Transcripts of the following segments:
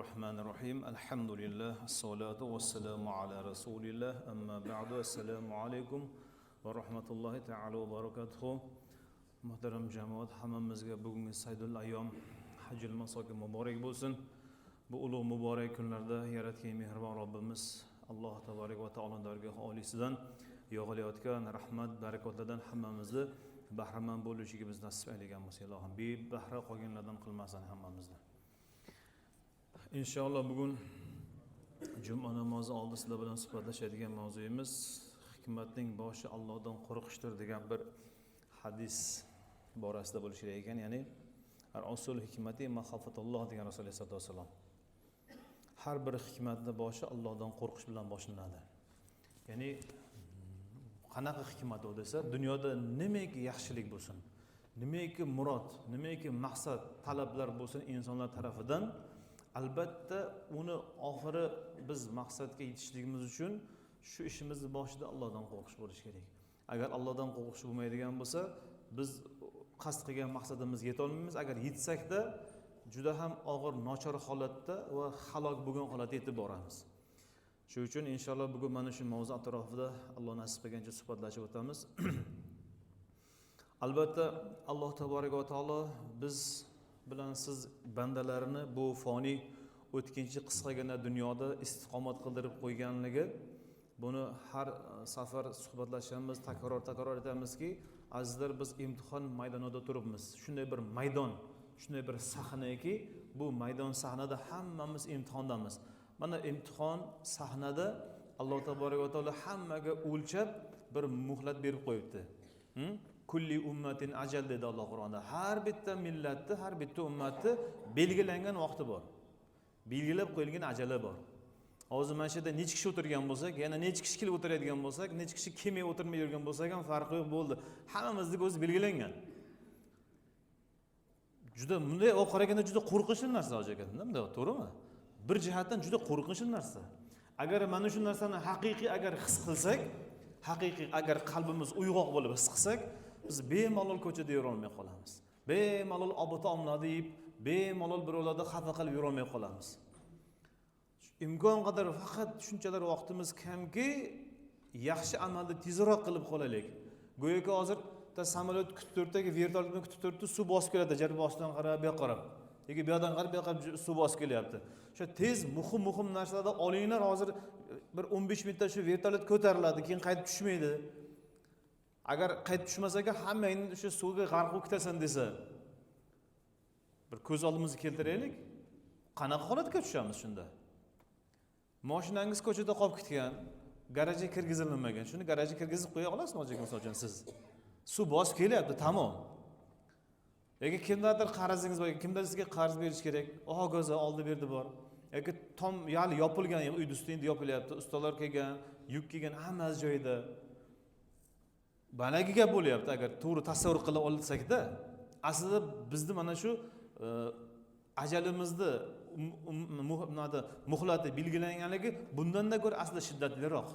Bismillahirrahmanirrahim. Alhamdulillah. Assalatu wassalamu ala rasulillah. Amma ba'du. Assalamu alaykum va rahmatullohi ta'ala va barakatuh. Muhtaram jamoat, hammamizga bugungi Saydul Ayyom Hajjul Masokin muborak bo'lsin. Bu ulug' muborak kunlarda yaratgan mehribon Robbimiz Alloh taborak va taoloning dargohi oliysidan yog'ilayotgan rahmat, barakotlardan hammamizni bahramand bo'lishiga biz nasib aylagan bo'lsa, Ilohim bahra qolganlardan qilmasin hammamizni. İnşallah bugün Cuma namazı oldi sizlar bilan suhbatlashadigan mavzuyimiz hikmatning boshi Allohdan qo'rqishdir degan bir hadis borasida bo'lishi ekan, ya'ni al-usul hikmati maxafatulloh degan Rasululloh sollallohu alayhi vasallam. Har bir hikmatning boshi Allohdan qo'rqish bilan boshlanadi. Ya'ni qanaqa hikmat u desa, dunyoda nimaiki yaxshilik bo'lsin, nimaiki murod, nimaiki maqsad, talablar bo'lsin insonlar tarafidan, albatta uni oxiri biz maqsadga yetishligimiz uchun shu ishimizni boshida Allohdan qo'rqish bo'lishi kerak. Agar Allohdan qo'rqish bo'lmaydigan bo'lsa, biz qasd qilgan maqsadimizga yeta olmaymiz. Agar yetsak-da juda ham og'ir, nochor holatda va halok bo'lgan holatga yetib boramiz. Shuning uchun inshaalloh bugun mana shu mavzu atrofida Alloh nasib qilgancha suhbatlashib o'tamiz. Albatta Alloh taborak va taolo biz bilan siz bandalarini bu foniy o'tkinchi qisqagina dunyoda istiqomat qildirib qo'yganligi, buni har safar suhbatlashamiz, takror aytamizki, azizlar, biz imtihon maydonida turibmiz. Shunday bir maydon, shunday bir sahnaki, bu maydon sahnada hammamiz imtihondamiz. Mana imtihon sahnada Alloh taborak va taolo hammaga o'lchab bir muhlat berib qo'yibdi. Kulli ummatin ajal dedi Alloh Qur'onda. Har bitta millatni, har bitta ummatni belgilangan vaqti bor. Belgilab qo'yilgan ajali bor. Hozir mana shu yerda necha kishi o'tirgan bo'lsak, yana necha kishi kelib o'tiradigan bo'lsak, necha kishi kelmay o'tirmay yurgan bo'lsak ham farqi yo'q bo'ldi. Hammamizning o'zi belgilangan. Juda bunday qaraganda juda qo'rqinchli narsa hozir ekanda, bunday to'g'rimi? Bir jihatdan juda qo'rqinchli narsa. Agar mana shu narsani haqiqiy agar his qilsak, haqiqiy agar qalbimiz uyg'oq bo'lib his qilsak, biz bemalol ko'chada yura olmay qolamiz. Bemalol obota omla deb, bemalol birovlarni xafa qilib yura olmay qolamiz. Imkon qadar faqat shunchalar vaqtimiz kamki, yaxshi amalni tezroq qilib qolaylik. Go'yoki hozir samolyot kutib turibdi, vertolyotni kutib turibdi, suv bosib keladi, jar boshidan qarab, bu yoqqa qarab. Yoki bu yoqdan qarab, bu yoqqa suv bosib kelyapti. O'sha tez muhim narsalarni olinglar, hozir bir 15 minutda shu vertolyot ko'tariladi, keyin qaytib tushmaydi. Agar qaytib tushmasaga hammangni o'sha suvga g'arq bo'lib ketasan desa, bir ko'z oldimizga keltiraylik. Qanaqa holatga tushamiz shunda? Mashinangiz ko'chada qolib ketgan, garajga kirgizilmagan. Shuni garajga kirgizib qo'ya olasizmi hozir masalan siz? Suv bosib kelyapti, tamom. Yoki kimlardir qarzingiz bor, kimdir sizga qarz berish kerak, ho'kiza oldi berdi bor. Yoki tom yali yopilgan, uy ustida yopilyapti, ustalar kelgan, yuk kelgan, hammasi joyida. Banagi gap bo'lyapti agar to'g'ri tasavvur qila olsak-da, aslida bizni mana shu ajalimizni muhlati belgilanganligi bundan-da ko'ra aslida shiddatliroq.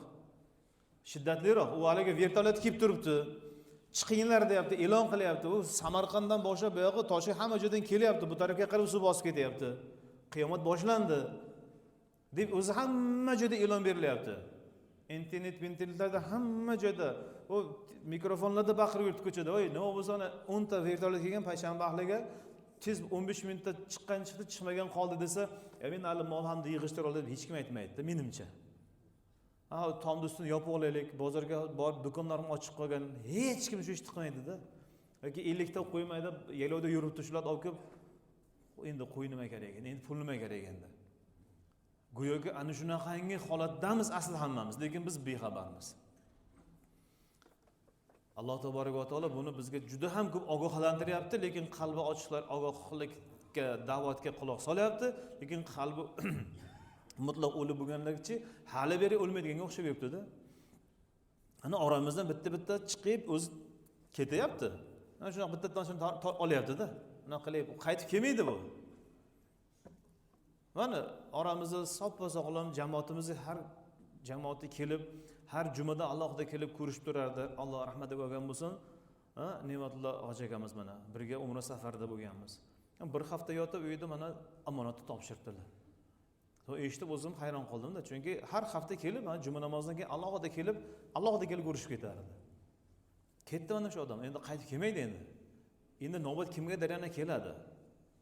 Shiddatliroq. U haliga vertolyot kelib turibdi. Chiqinglar deyapti, e'lon qilyapti. U Samarqanddan boshlab bu yoqqa toshi hamma joydan kelyapti. Bu tarafga qarab suv bosib ketyapti. Qiyomat boshlandi deb o'zi hamma joyda e'lon berilyapti. Internetlarda hamma joyda u mikrofonlarda baqirib yuribdi ko'chada. Voy, nima bo'lsa 10 ta vertolyot kelgan payshanba ahliga tez 15 minutda chiqdi, chiqmagan qoldi desa, men hali mol hamda yig'ishtirib olib hech kim aytmaydi, menimcha. Tomni ustini yopib olaylik, bozorga borib do'konlarni ochib qolgan, hech kim shu ishni qilmaydi-da. Yoki 50 ta qo'ymaydi, yaylovda yuribdi, shular olib kelib, endi qo'y nima kerak endi, pul nima kerak endi. Go'yoki ana shunaqangi holatdamiz asli hammamiz, lekin biz bexabarmiz. Alloh taborak va taolo buni bizga juda ham ko'p ogohlantiryapti, lekin qalbi ochiqlar ogohlikka, da'vatga quloq solyapti, lekin qalbi mutlaq o'lib bo'lganlarchi hali beri o'lmaydiganga o'xshab yuribdi-da. Ana oramizdan bitta chiqib o'zi ketyapti. Ana shunaqa bittadan olyapti-da. Nima qilib qaytib kelmaydi bu. Mana oramizda soppa-sog'lom jamoatimizni har jamoati kelib, har jumada alohida kelib ko'rishib turardi. Alloh rahmatiga olgan bo'lsin. Ne'matulloh hoji akamiz mana birga umra safarida bo'lganmiz. Bir hafta yotib uyda mana omonatni topshirdilar. Eshitib o'zim hayron qoldim-da, chunki har hafta kelib, mana juma namozidan keyin alohida kelib ko'rishib ketardi. Ketdi mana shu odam, endi qaytib kelmaydi endi. Endi navbat kimgadir yana keladi.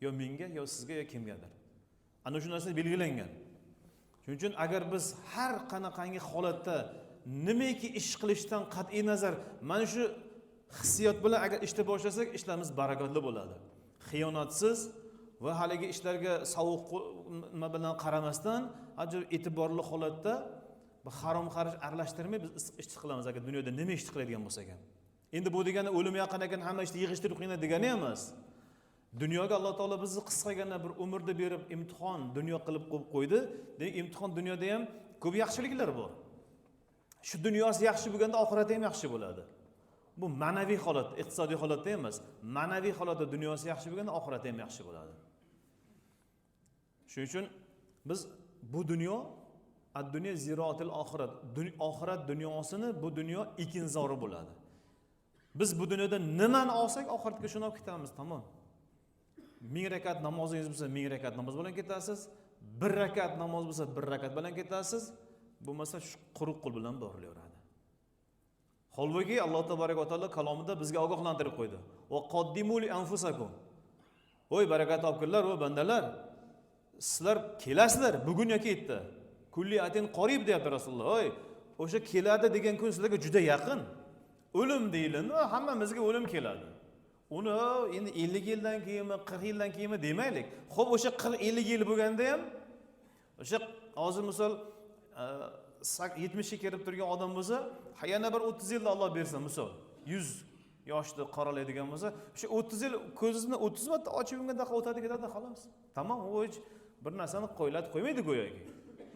Yo menga, yo sizga, yo kimgadir. Ana shu narsa belgilangan. Shuning uchun agar biz har qanaqangi holatda nimaiki ish qilishdan qat'iy nazar mana shu hissiyot bilan agar ishni boshlasak, ishlarimiz barakatli bo'ladi. Xiyonatsiz va haligi ishlarga sovuq nima bilan qaramasdan, ajr e'tiborli holatda harom xarij aralashtirmay biz ish qilamiz agar dunyoda nima ish qiladigan bo'lsak ham. Endi bu degani o'lim yaqin ekan, hamma ishni yig'ishtirib qo'ying degani emas. Dunyoga Alloh taolo bizni qisqagina bir umrni berib imtihon dunyo qilib qo'ydi. Demak, imtihon dunyoda ham ko'p yaxshiliklar bor. Shu dunyosi yaxshi bo'lganda oxirati ham yaxshi bo'ladi. Bu ma'naviy holat, iqtisodiy holatda emas. Ma'naviy holatda dunyosi yaxshi bo'lganda oxirati ham yaxshi bo'ladi. Shuning uchun biz bu dunyo ad-dunya ziroatil oxirat, oxirat dunyosini bu dunyo ekinzori bo'ladi. Biz bu dunyoda nimani olsak, oxiratga shuni olib ketamiz, tamom. 1000 rakat namozingiz bo'lsa, 1000 rakat namoz bilan ketasiz. 1 rakat namoz bo'lsa, 1 rakat bilan ketasiz. Bo'lmasa shu quruq qo'l bilan borilaveradi. Holbuki Alloh tabaraka va taolo kalomida bizga ogohlantirib qo'ydi. Va qaddimu li anfusakum. Voy barakat topkinlar, o bandalar. Sizlar kelasizlar, bugun yoki ketdi. Kulli atin qorib deyapti Rasululloh. Voy, o'sha keladi degan kun sizlarga juda yaqin. O'lim deyiladi, hammamizga o'lim keladi. Uni endi 50 yildan keyinmi, 40 yildan keyinmi demaylik. Xo'p, o'sha 40-50 yil bo'lganda ham o'sha hozir misol 70 ga kirib turgan odam bo'lsa, yana bir 30 yilda Alloh bersa, misol 100 yoshda qoralaydigan bo'lsa, o'sha 30 yil ko'zingizni 30 marta ochib yumganda o'tadi ketadi, xolos. Tamom, u hech bir narsani qo'yiladi, qo'ymaydi go'yoki.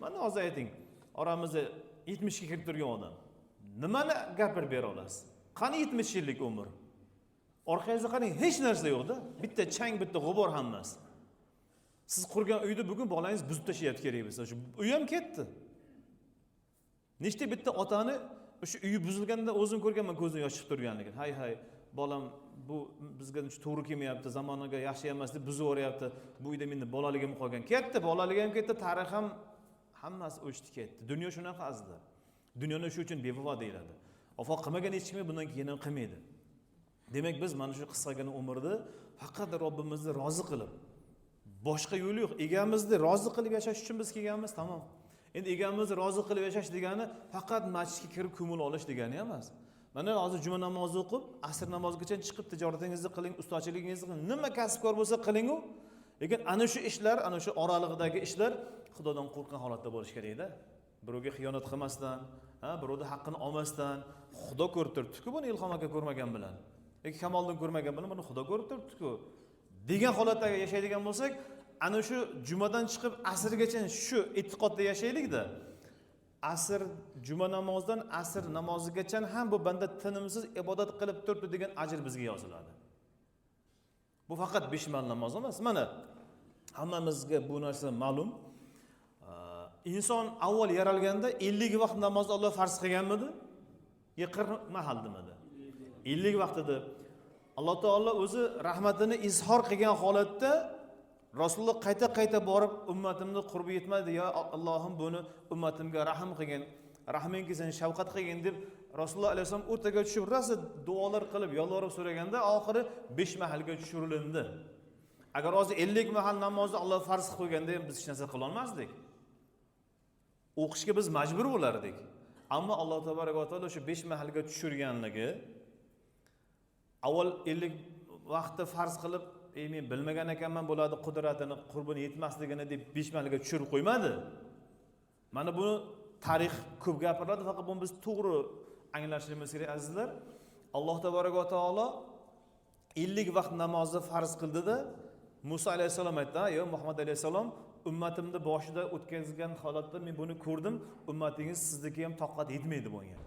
Mana hozir ayting, oramizda 70 ga kirib turgan odam nimani gapirib bera olasiz? Qani 70 yillik umr? Orqangizda qarang, hech narsa yo'q-da. Bitta chang, bitta g'ubor hammasi. Siz qurgan uyni bugun bolangiz buzib tashlayapti kerak bo'lsa, shu uy ham ketdi. Nechta bitta otani o'sha uyi buzilganda o'zim ko'rganman, ko'zim yosh chiqib turganligini. Hay, bolam bu bizga to'g'ri kelmayapti, zamoniga yaxshi emas deb buzib o'ryapti. Bu uyda menda bolaligim qolgan. Ketdi, bolaligim ketdi, tarix ham hammasi o'chdi ketdi. Dunyo shunaqa aslida. Dunyoni shu uchun bevafo deyiladi. Vafo qilmagan hech kim bundan keyin ham qilmaydi. Demak, biz mana shu qisqagina umrni faqat Robbimizni rozi qilib, boshqa yo'li yo'q. Egamizni rozi qilib yashash uchun biz kelganmiz, tamom. Endi egamizni rozi qilib yashash degani faqat masjidga kirib ko'ngil olish degani emas. Mana hozir juma namozi o'qib, asr namozigacha chiqib tijoratingizni qiling, ustachiligingizni qiling, nima kasb-kor bo'lsa qiling-u. Lekin ana shu ishlar, ana shu oralig'idagi ishlar Xudodan qo'rqgan holatda bo'lish kerak-da. Birovga xiyonat qilmasdan, birovning haqqini olmasdan, Xudo ko'rib turibdi-ku, buni Ilhom aka ko'rmagan bilan. Yoki Kamoliddin ko'rmagan bilan buni Xudo ko'rib turibdi-ku. Degan holatda yashaydigan bo'lsak, ana shu jumadan chiqib asrgacha shu e'tiqodda yashaylik-da. Asr juma namozidan asr namozigacha ham bu banda tinimsiz ibodat qilib turibdi degan ajr bizga yoziladi. Bu faqat 5 vaqt namoz emas. Mana hammamizga bu narsa ma'lum. Inson avval yaralganda 50 vaqt namozni Alloh farz qilganmidi? 40 mahaldimidi? 50 vaqtida Alloh taolo o'zi rahmatini izhor qilgan holatda Rasululloh qayta borib ummatimni qurbi yetmadi, ya Allohim buni ummatimga rahm qilgin, rahming kelsin, shafqat qilgin deb Rasululloh alayhisalom o'rtaga tushib rosa duolar qilib, yolvorib so'raganda oxiri 5 mahalga tushirildi. Agar hozir 50 mahal namozni Alloh farz qilib qo'yganda ham biz hech narsa qila olmasdik. O'qishga biz majbur bo'lardik. Ammo Alloh tabaraka va taolo shu 5 mahalga tushirganligi avval 50 vaqtda farz qilib, men bilmagan ekanman bo'ladi qudratini, qurbini yetmasligini deb 5 mahalga tushirib qo'ymadi. Mana buni tarix ko'p gapiradi, faqat buni biz to'g'ri anglashimiz kerak azizlar. Alloh tabaraka va taolo 50 vaqt namozni farz qildida, Musa alayhisalom aytdi, "Yo Muhammad alayhisalom, ummatimni boshida o'tkazgan holatda men buni ko'rdim, ummatingiz sizniki ham toqat yetmaydi bunga.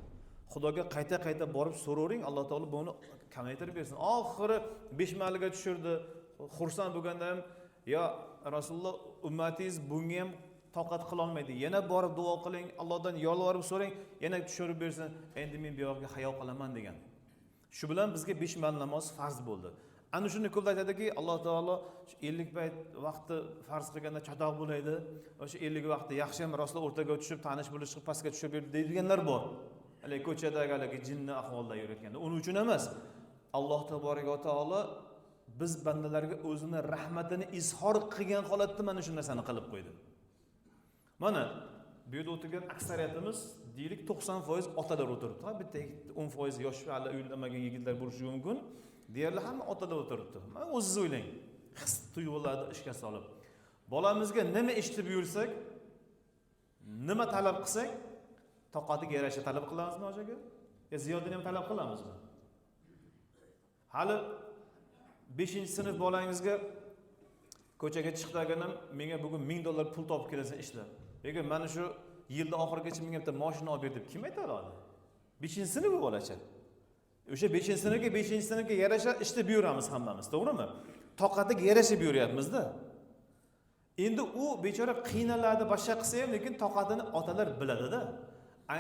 Xudoga qayta borib so'ravering, Alloh taolo buni kamaytirib bersin." Oxiri 5 mahalga tushirdi. Xursand bo'lganda ham, "Ya Rasululloh, ummatingiz bunga ham toqat qila olmaydi. Yana borib duo qiling, Allohdan yolvorib so'rang, yana tushirib bersin. Endi men bu yoqqa hayo qilaman" degan. Shu bilan bizga 5 mahal namoz farz bo'ldi. Ana shuni ko'plar aytadiki, Alloh taolo 50 payt vaqti farz qilganda chatoq bo'laydi. O'sha 50 vaqti yaxshi ham rostla o'rtaga tushib, tanish bo'lish chiqib pastga tushib deydiganlar bor. Hali ko'chadagi haligi jinni ahvolda yurayotganda. Uning uchun emas. Alloh taolo biz bandalarga o'zini rahmatini izhor qilgan holatda mana shu narsani qilib qo'ydi. Mana bu yerda o'tirgan aksariyatimiz deylik 90% otalar o'tiribdi. Bitta 10% yosh hali uylamagan yigitlar bo'lishi mumkin. Deyarli hamma otalar o'tiribdi. Mana o'zingiz o'ylang. His tuyg'ularni ishga solib, bolamizga nima ishni buyursak, nima talab qilsak, toqatiga yarasha talab qilamizmi o'shaga? Yo ziyodini ham talab qilamizmi? Hali 5-sinf bolangizga ko'chaga chiqdagan ham menga bugun $1000 pul topib kelasan ishla. Lekin mana shu yilda oxirigacha menga bitta mashina olib ber deb kim ayta oladi? 5-sinf bu bolacha. O'sha 5-sinfga yarasha ishni buyuramiz hammamiz, to'g'rimi? Toqatiga yarasha buyuryapmiz-da. Endi u bechora qiynaladi, boshqa qilsa ham, lekin toqatini otalar biladi-da.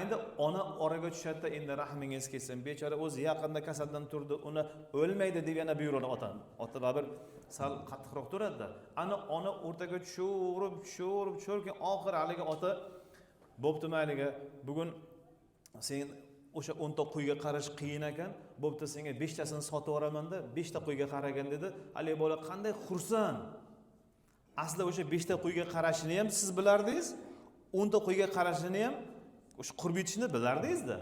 Endi ona oraga tushadi, endi rahmingiz kelsin. Bechora o'zi yaqinda kasaldan turdi, uni o'lmaydi deb yana buyuradi otam. Ota babir sal qattiqroq turadi-da. Ana ona o'rtaga tushirib, oxir haligi ota bo'pti mayliga, bugun sen o'sha 10 ta qo'yga qarash qiyin ekan, bo'pti senga 5 tasini sotib yuboraman-da, 5 ta qo'yga qaragan dedi. Haligi bola qanday xursand. Asli o'sha 5 ta qo'yga qarashini ham siz bilardingiz, 10 ta qo'yga qarashini ham o'sha qurb yetishni bilardingiz-da.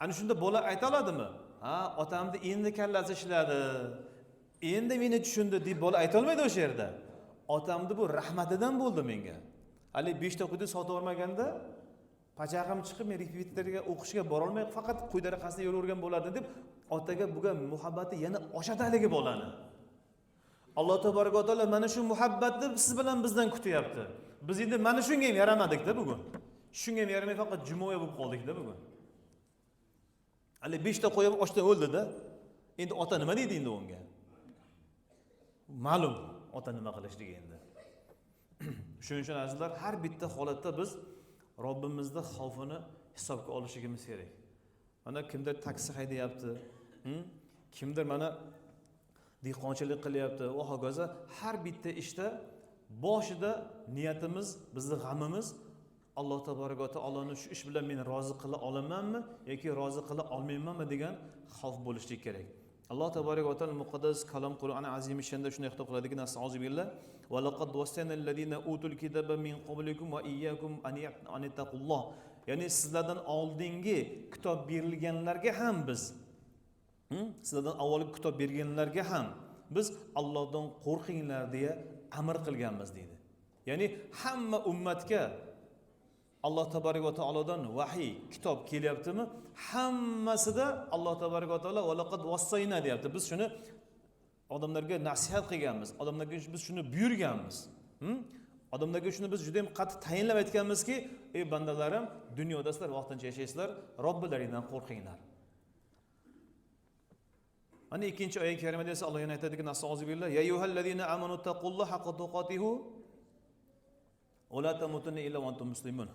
Ana shunda bola ayta oladimi? Ha, otamni endi kallasi ishladi. Endi meni tushundi deb bola ayta olmaydi o'sha yerda. Otamni bu rahmatidan bo'ldi menga. Hali 5 ta qo'yni sotib olmaganda pachag'im chiqib, men repetitorga o'qishga bora olmay, faqat qo'y daraqasida yuravergan bo'lardi deb otaga bo'lgan muhabbati yana oshadi haligi bolani. Alloh tabaraka va taolo mana shu muhabbatni siz bilan bizdan kutyapti. Biz endi mana shunga ham yaramadik-da bugun. Shunga ham yaramay faqat jumoya bo'lib qoldik-da bugun. Hali 5 ta qo'yib ochdan o'ldi-da. Endi ota nima deydi endi unga? Ma'lum ota nima qilishligi endi. Shuning uchun azizlar, har bitta holatda biz Robbimizning xavfini hisobga olishimiz kerak. Mana kimdir taksi haydayapti, kimdir mana dehqonchilik qilyapti, va hokazo har bitta ishda boshida niyatimiz, bizning g'amimiz Alloh tabaraka va taoloni shu ish bilan meni rozi qila olamanmi yoki rozi qila olmaymanmi degan xavf bo'lishi kerak. Alloh tabaraka va taolo muqaddas kalom Qur'oni azim shunda shunday xitob qiladi: "Nasta'uzubillah va laqad wassana allazina utul kitaba min qablikum va iyyakum an taqulloh." Ya'ni sizlardan oldingi kitob berilganlarga ham biz sizlardan avvalgi kitob berganlarga ham biz Allohdan qo'rqinglar deya amr qilganmiz deydi. Ya'ni hamma ummatga Alloh tabaraka va taolodan vahiy, kitob kelyaptimi? Hammasida Alloh tabaraka va taolo valaqad vassayna deyapti. Biz shuni odamlarga nasihat qilganmiz, odamlarga biz shuni buyurganmiz. Odamlarga shuni biz juda ham qattiq tayinlab aytganmizki, ey bandalarim, dunyoda sizlar vaqtincha yashaysizlar, Robbilaringdan qo'rqinglar. Mana ikkinchi oyat karimada esa Alloh yana aytadiki, nasta'uzubillah, ya ayyuhallazina amanu taqulloha haqqa tuqatihi va la tamutunna illa va antum muslimun.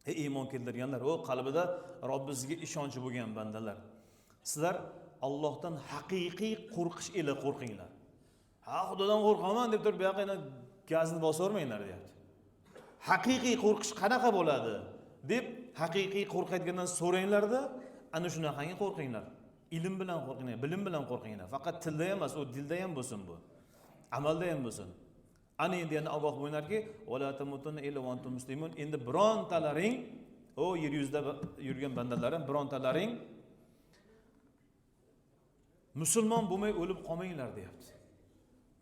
Ey iymon keltirganlar, o qalbida Robbingizga ishonchi bo'lgan bandalar, sizlar Allohdan haqiqiy qo'rqish ila qo'rqinglar. Ha, Xudodan qo'rqaman deb turib, bu yoqqa gazni bosavermanglar deyapti. Haqiqiy qo'rqish qanaqa bo'ladi deb haqiqiy qo'rqadigandan so'ranglarda, ana shunaqangi qo'rqinglar. Ilm bilan qo'rqinglar, bilim bilan qo'rqinglar. Faqat tilda emas, o dilda ham bo'lsin bu. Amalda ham bo'lsin. Ana endi yana ogoh bo'linglarki, "Wala tamutunna illa va antum muslimun." Endi birontalaring, o yer yuzida yurgan bandalarim, birontalaring musulmon bo'lmay o'lib qolmanglar deyapti.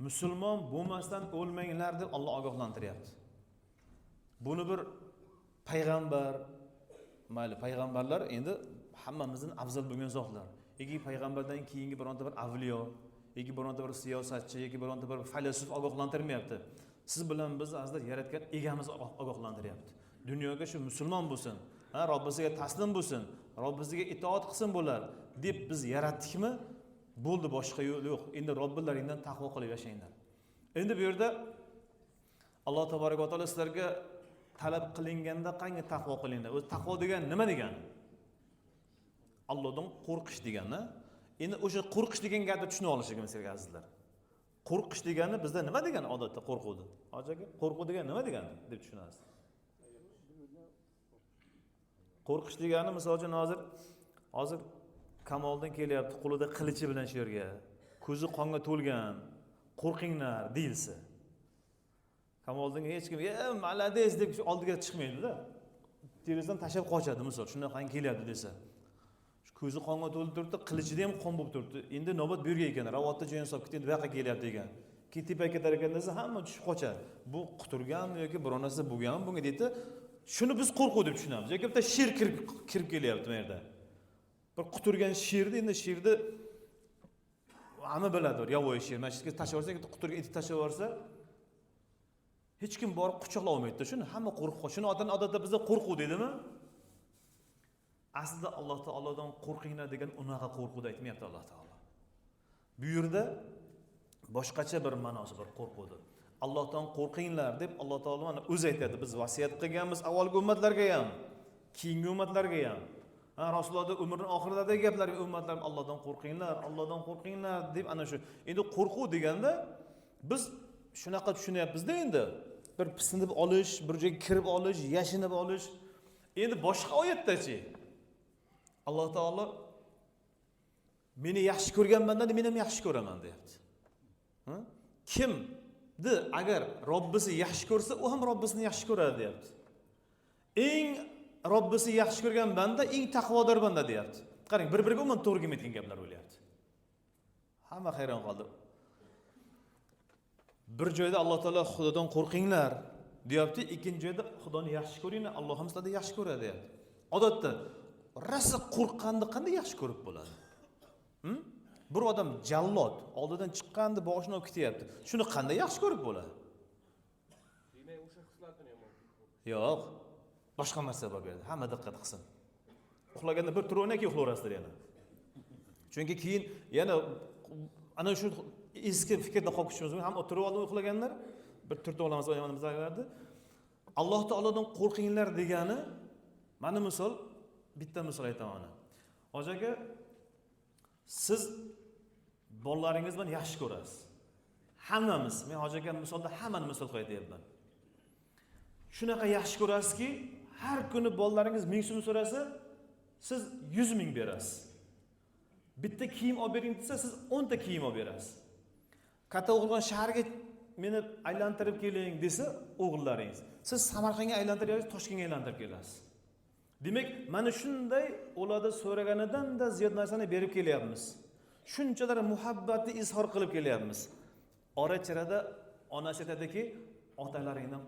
Musulmon bo'lmasdan o'lmanglar deb Alloh ogohlantiryapti. Buni bir payg'ambar, mayli payg'ambarlar endi hammamizdan afzal bo'lgan zotlar. Yoki payg'ambardan keyingi bironta bir avliyo yoki bironta bir siyosatchi yoki bironta bir faylasuv ogohlantirmayapti. Siz bilan biz azizlar yaratgan egamiz ogohlantiryapti. Dunyoga shu musulmon bo'lsin, Robbisiga taslim bo'lsin, Robbisiga itoat qilsin bo'lar deb biz yaratdikmi? Bo'ldi, boshqa yo'l yo'q. Endi Robbilaringdan taqvo qilib yashanglar. Endi bu yerda Alloh tabaraka va taolo sizlarga talab qilinganda qanday taqvo qilinglar? O'zi taqvo degan nima degani? Allohdan qo'rqish degani. Endi o'sha qo'rqish degan gapni tushunib olishimiz kerak azizlar. Qo'rqish degani bizda nima degani odatda qo'rquvdi? Hoji aka, qo'rquv degani nima degani deb tushunasiz. Qo'rqish degani misol uchun hozir Kamoldan kelyapti, qo'lida qilichi bilan shu yerga, ko'zi qonga to'lgan, qo'rqinglar deyilsa. Kamoldan hech kim, "Malades" deb oldiga chiqmaydi-da. Derazadan tashlab qochadi misol, shunaqangi kelyapti desa. Shu ko'zi qonga to'lib turibdi, qilichida ham qon bo'lib turibdi. Endi navbat bu yerga ekan, ravatda joyini solib ketdi, bu yoqqa kelyapti ekan. Ketib ketar ekan desa, hamma tushib qochadi. Bu quturganmi yoki biror narsa bo'lganmi bunga deydi. Shuni biz qo'rquv deb tushunamiz. Yoki bitta sher kirib kelyapti bu yerda. Bir quturgan sherni, endi sherni hamma biladi, yovvoyi sher. Masjidga tashlab yuborsa, quturgan itni tashlab yuborsa, hech kim borib quchoqlay olmaydi. Shuni hamma qo'rqib qoladi. Shuni odatda bizda qo'rquv deydimi? Aslida Alloh taolodan qo'rqinglar degan unaqa qo'rquvni aytmayapti Alloh taolo. Bu yerda boshqacha bir ma'nosi bor qo'rquvdi. Allohdan qo'rqinglar deb Alloh taolo mana o'zi aytadi. Biz vasiyat qilganmiz avvalgi ummatlarga ham, keyingi ummatlarga ham. Rasulullohning umrining oxiridagi gaplarga ummatlar Allohdan qo'rqinglar deb ana shu. Endi qo'rquv deganda biz shunaqa tushunyapmiz-da endi. Bir pisinib olish, bir joyga kirib olish, yashinib olish. Endi boshqa oyatdachi Alloh taolo meni yaxshi ko'rgan bandani men ham yaxshi ko'raman deyapti. Kimni agar Robbisi yaxshi ko'rsa, u ham Robbisini yaxshi ko'radi deyapti. Eng Robbisi yaxshi ko'rgan banda eng taqvodor banda deyapti. Qarang, bir-biriga umuman to'g'ri kelmaydigan gaplar bo'lyapti. Hamma hayron qoldi. Bir joyda Alloh taolo Xudodan qo'rqinglar deyapti, ikkinchi joyda Xudoni yaxshi ko'ringlar, Alloh ham sizlarni yaxshi ko'radi deyapti. Odatda rasa qo'rqqanni qanday yaxshi ko'rib bo'ladi? Bir odam jallod oldidan chiqqanda boshini olib ketyapti. Shuni qanday yaxshi ko'rib bo'ladi? Demak, o'sha hislatni ham yo'q. Boshqa narsa bor bu yerda. Hamma diqqat qilsin. Uxlaganda bir tur o'ynaki uxlaverasizlar yana. Chunki keyin yana ana shu eski fikrda qolib ketishimiz mumkin. Ham o'tirib olib uxlaganlar bir turtib olamiz oyog'imizdagilarni. Alloh taolodan qo'rqinglar degani mana misol bitta misol aytaman. Hoji aka, siz bolalaringiz bilan yaxshi ko'rasiz. Hammamiz, men hoji aka misolda hammani misol qo'yayapman. Shunaqa yaxshi ko'rasizki, har kuni bolalaringiz 1000 so'm so'rasa, siz 100 ming berasiz. Bitta kiyim olib bering desa, siz 10 ta kiyim olib berasiz. Katta o'g'ilgan shaharga meni aylantirib keling desa, o'g'illaringiz, siz Samarqandga aylantirib kelasiz, Toshkentga aylantirib kelasiz. Demak, mana shunday ularda so'raganidan-da ziyod narsani berib kelyapmiz. Shunchalar muhabbatni izhor qilib kelyapmiz. Ora-chirada onasi aytadiki, otalaringdan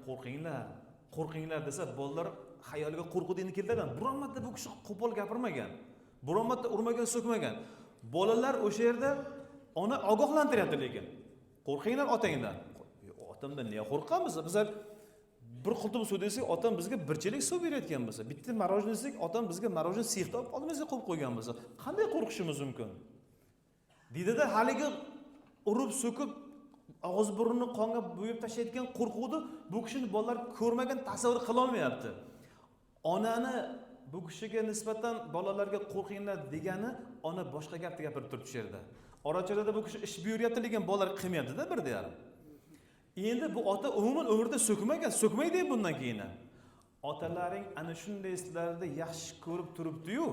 qo'rqinglar desa, bolalar xayoliga qo'rquvni keltiradi. Biron marta bu kishi qo'pol gapirmagan. Biron marta urmagan, so'kmagan. Bolalar o'sha yerda ona ogohlantiryapti lekin. Qo'rqinglar otangdan. Otamdan nega qo'rqamiz? Bizlar bir qultum suv desak, otam bizga birchilik suv berayotgan bo'lsa, bitta marojin desak, otam bizga marojin siyqib olib oldimizga qo'yib qo'ygan bo'lsa, qanday qo'rqishimiz mumkin? Deydi-da, haligi urib so'kib og'iz burnini qonga bo'yib tashlayotgan qo'rquvni bu kishini bolalar ko'rmagan, tasavvur qila olmayapti. Onani bu kishiga nisbatan bolalarga qo'rqinglar degani, ona boshqa gapni gapirib turibdi shu yerda. Ora-chirada bu kishi ish buyuryapti, lekin bolalar qilmayapti-da birda yarim. Endi bu ota umuman umrida so'kmaydi bundan keyin. Otalaring ana shunday sizlarni yaxshi ko'rib turibdi-yu,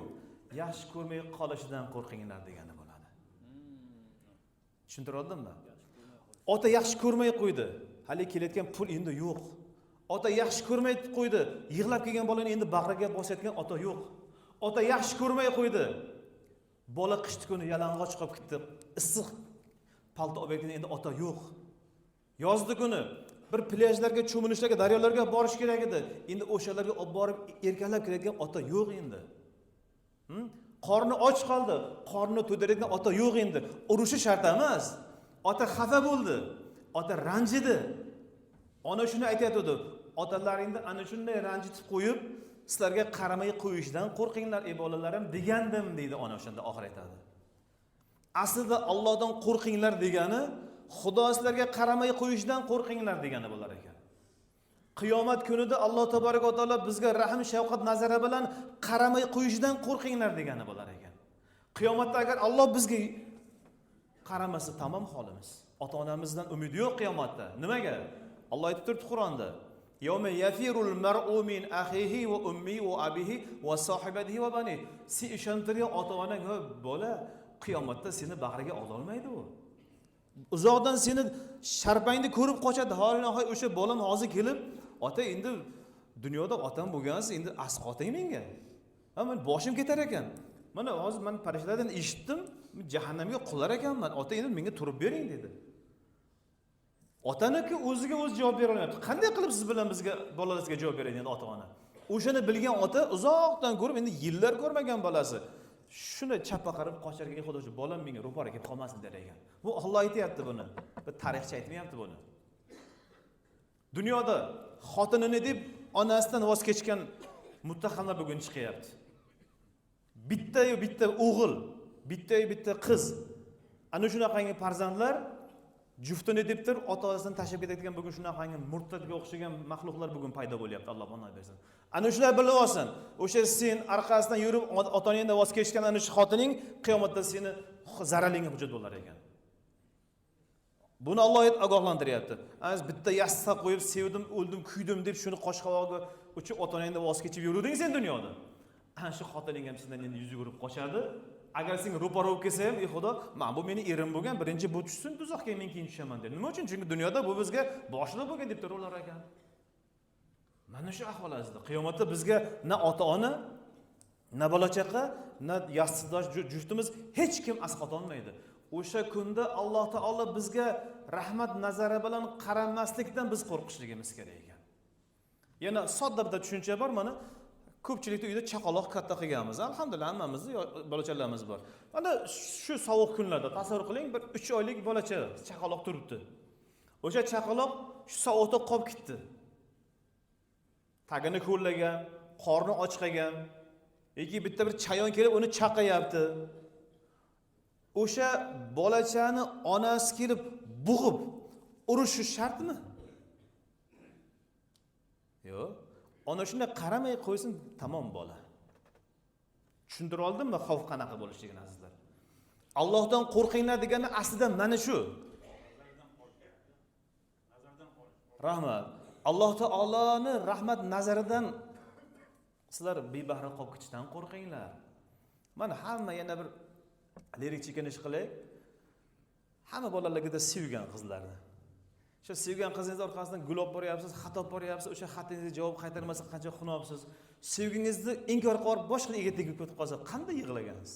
yaxshi ko'rmay qolishidan qo'rqinglar degani bo'ladi. Tushuntira oldimmi? Ota yaxshi ko'rmay qo'ydi. Hali kelayotgan pul endi yo'q. Ota yaxshi ko'rmay qo'ydi. Yig'lab kelgan bolani endi bag'riga bosayotgan ota yo'q. Ota yaxshi ko'rmay qo'ydi. Bola qishti kuni yalang'och qolib ketdi. Issiq palto olib endi ota yo'q. Yozdi kuni bir plyajlarga, cho'milishlarga, daryolarga borish kerak edi. Endi o'shalarga olib borib erkalab kelayotgan ota yo'q endi. Qorni och qoldi. Qorni to'ydiradigan ota yo'q endi. Urushi shart emas. Ota xafa bo'ldi. Ota ranjidi. Ona shuni aytayotdi. Otalaringni ana shunday ranjitib qo'yib, sizlarga qaramay qo'yishdan qo'rqinglar, ey bolalarim degandim deydi ona o'shanda oxir aytadi. Aslida Allohdan qo'rqinglar degani Xudo sizlarga qaramay qo'yishdan qo'rqinglar degani bo'lar ekan. Qiyomat kunida Alloh tabaraka va taolo bizga rahm, shafqat nazari bilan qaramay qo'yishdan qo'rqinglar degani bo'lar ekan. Qiyomatda agar Alloh bizga qaramasa tamom holimiz. Ota-onamizdan umid yo'q qiyomatda. Nimaga? Alloh aytib turibdi Qur'onda: "Yawma yafirul mar'u min akhihi va ummihi va abihi va sahibatihi va bani." Sen ishontirgan ota-onang va bola qiyomatda seni bag'riga ola olmaydi u. Uzoqdan seni sharpangni ko'rib qochadi. Holihoy o'sha bolam hozir kelib, "Ota, endi dunyoda otam bo'lgansiz, endi asqoting menga." Ha, men boshim ketar ekan. Mana hozir men farishtalardan eshitdim, jahannamga qular ekanman. "Ota, endi menga turib bering" dedi. Otaniki o'ziga o'zi javob bera olmayapti. Qanday qilib siz bilan bizga bolalaringizga javob beradi endi ota-ona? O'shani bilgan ota uzoqdan ko'rib, endi yillar ko'rmagan bolasi shuni chappa qarab qochar ekan, "Xudochi, bolam menga ro'para kelib qolmasin" der ekan. Bu Alloh aytayapti buni. Bir tarixchi aytmayapti buni. Dunyoda xotinini deb onasidan voz kechgan muttahamlar bugun chiqyapti. Bitta-yu bitta o'g'il, bitta-yu bitta qiz. Ana shunaqangi farzandlar juftini debdir, ota-onasidan tashlab ketadigan bugun shunaqangi murtadga o'xshagan maxluqlar bugun paydo bo'lyapti. Alloh onoy bersin. Ana shular bilib olsin. O'sha sen orqasidan yurib ota-onangdan voz kechgan ana shu xotining qiyomatda seni zararlangan hujjat bo'lar ekan. Buni Alloh ogohlantiryapti. Az bitta yassa qo'yib sevdim, o'ldim, kuydim deb shuni qoshqovog'iga uchib ota-onangdan voz kechib yuruvding sen dunyoda. Ana shu xotining ham sendan endi yuz yugurib qochadi. Agar sen ro'para bo'lib kelsa ham, "Ey Xudo, men bu meni erim bo'lgan, birinchi bu tushsin, buzoqqa men keyin tushaman" der. Nima uchun? Chunki dunyoda bu bizga boshliq bo'lgan deb turalar ekan. Mana shu ahvol azizda. Qiyomatda bizga na ota-ona, na bola-chaqa, na yassidosh juftimiz hech kim asqota olmaydi. O'sha kunda Alloh taolo bizga rahmat nazari bilan qaramaslikdan biz qo'rqishligimiz kerak ekan. Yana sodda bir tushuncha bor mana. Ko'pchilikda uyda chaqaloq katta qilganmiz. Alhamdulillah, hammamizning bola-chalarimiz bor. Mana shu sovuq kunlarda tasavvur qiling, bir 3 oylik bolacha chaqaloq turibdi. O'sha chaqaloq shu sovuqda qolib ketdi. Tagini ko'llagan, qorni och qolgan, yoki bitta bir chayon kelib uni chaqayapti. O'sha bolachani onasi kelib bug'ib urishi shartmi? Yo'q. Ona shunday qaramay qo'ysin, tamom bola. Tushuntirib oldimmi xavf qanaqa bo'lishligini azizlar? Allohdan qo'rqinglar degani aslida mana shu. Rahmat. Alloh taoloni rahmat nazaridan sizlar bebahra qolib ketishdan qo'rqinglar. Mana hamma yana bir lirik chekinish qilay. Hamma bolalarga sevgan qizlarni. Shu sevgan qizingiz orqasidan gul olib boryapsiz, xat olib boryapsiz, o'sha xatingizga javob qaytarmasa qancha xunobsiz. Sevgingizni inkor qilib boshqa yigitga ketib qolsa qanday yig'lagansiz?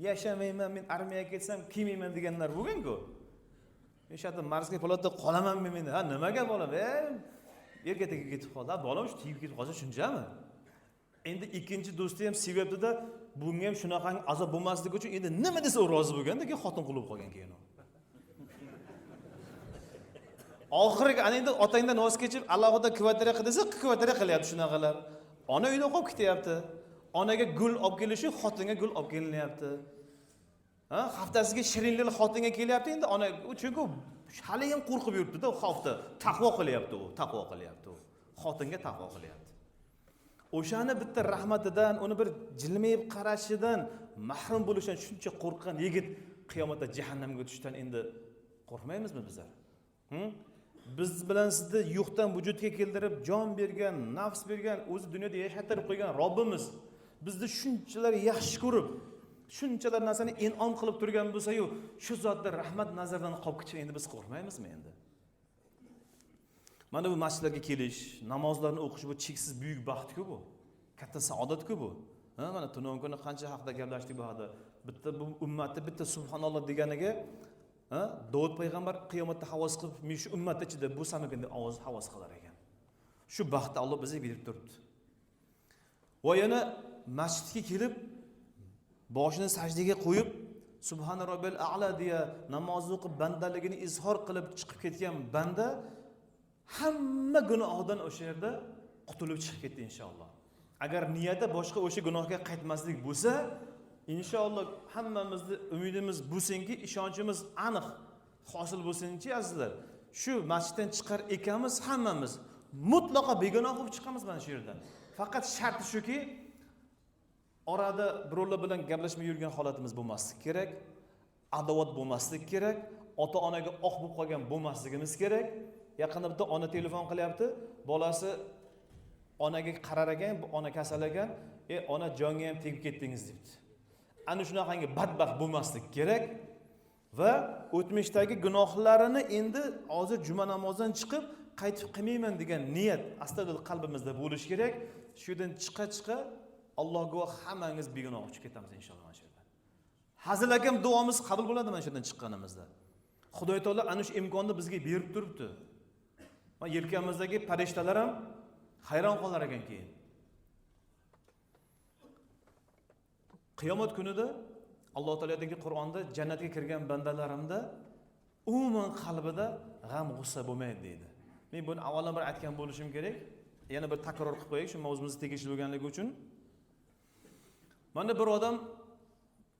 Yashamayman, men armiyaga ketsam kiymayman deganlar bo'lgan-ku. Men shu Marsga polotda qolamanmi men? Ha, nimaga bolam? Erkataga ketib qoldi. Bolam shu tiyib ketib qolsa shunchami? Endi ikkinchi do'sti ham sevyapti-da, bunga ham shunaqangi azob bo'lmasligi uchun endi nima desa u rozi bo'lganda keyin xotin qilib qolgan keyin u. Oxiriga ana endi otangdan voz kechib alohida kvartira qil desa, kvartira qilyapti shunaqalar. Ona uyda qolib ketyapti. Onaga gul olib kelishi, xotinga gul olib kelinyapti. Ha, haftasiga shirinlik xotinga kelyapti endi ona, chunki hali ham qo'rqib yuribdi-da, xavfda. Taqvo qilyapti u, taqvo qilyapti u. Xotinga taqvo qilyapti. O'shani bitta rahmatidan, uni bir jilmayib qarashidan mahrum bo'lishdan shuncha qo'rqqan yigit qiyomatda jahannamga tushdan endi qo'rqmaymizmi bizlar? Biz bilan sizni yo'qdan vujudga keltirib, jon bergan, nafs bergan, o'zi dunyoda yashatirib qo'ygan Robbimiz bizni shunchalar yaxshi ko'rib, shunchalar narsani in'om qilib turgan bo'lsa-yu, shu zotda rahmat nazaridan qolib ketib endi biz qo'rqmaymizmi endi? Mana bu masjidlarga kelish, namozlarni o'qish bu cheksiz buyuk baxt-ku bu. Katta saodat-ku bu. Ha, mana tunov kuni qancha haqida gaplashdik bu haqida. Bitta bu ummatni bitta subhanalloh deganiga, ha, Davud payg'ambar qiyomatda havas qilib, men shu ummat ichida bu samagan deb havas qilar ekan. Shu baxtni Alloh bizga berib turibdi. Va yana masjidga kelib, boshini sajdaga qo'yib, subhana robbil a'la deya namoz o'qib bandaligini izhor qilib chiqib ketgan banda hamma gunohdan o'sha yerda qutulib chiqib ketdi inshaalloh. Agar niyati boshqa o'sha gunohga qaytmaslik bo'lsa, inshaalloh hammamizni umidimiz bo'lsinki, ishonchimiz aniq hosil bo'lsinchi azizlar. Shu masjiddan chiqar ekanmiz hammamiz mutlaqo begunoh bo'lib chiqamiz mana shu yerdan. Faqat sharti shuki, orada birovlar bilan gaplashmay yurgan holatimiz bo'lmasligi kerak. Adovat bo'lmasligi kerak. Ota-onaga oq bo'lib qolgan bo'lmasligimiz kerak. Yaqinda bitta ona telefon qilyapti. Bolasi onaga qarar ekan, ona kasal ekan, ona jonga ham tegib ketdingiz debdi. Ana shunaqangi badbaxt bo'lmaslik kerak va o'tmishdagi gunohlarini endi hozir juma namozidan chiqib qaytib qilmayman degan niyat astoydil qalbimizda bo'lishi kerak. Shu yerdan chiqa Alloh guvoh hammangiz begunoh chiqib ketamiz inshaalloh mana shu yerdan. Hazil akam duomiz qabul bo'ladi mana shu yerdan chiqqanimizda. Xudo taolo ana shu imkonni bizga berib turibdi. Mana yelkamizdagi farishtalar ham hayron qolar ekan keyin. Qiyomat kunida Alloh taoladagi Qur'onda jannatga kirgan bandalarimda umuman qalbida g'am g'ussa bo'lmaydi deydi. Men buni avvaldan bir aytgan bo'lishim kerak. Yana bir takror qilib qo'yaylik, shu mavzumizga tegishli bo'lganligi uchun. Mana bir odam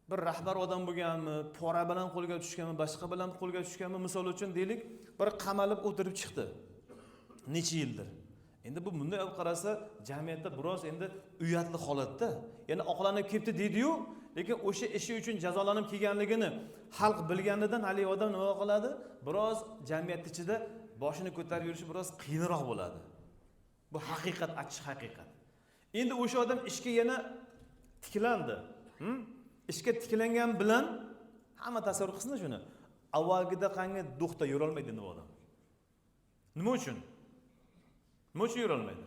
bir rahbar odam bo'lganmi, pora bilan qo'lga tushganmi, boshqa bilan qo'lga tushganmi, misol uchun deylik, bir qamalib o'tirib chiqdi. Necha yildir. Endi bu bunday olib qarasa, jamiyatda biroz endi uyatli holatda. Ya'ni oqlanib ketdi deydi-yu, lekin o'sha ishi uchun jazolanib kelganligini xalq bilganidan hali odam nima qiladi? Biroz jamiyat ichida boshini ko'tarib yurishi biroz qiyinroq bo'ladi. Bu haqiqat, achchiq haqiqat. Endi o'sha odam ishga yana tiklandi. Ishga tiklangan bilan hamma tasavvur qilsin shuni. Avvalgida qanday do'xta yura olmaydi bu odam. Nima uchun? Nima uchun yura olmaydi?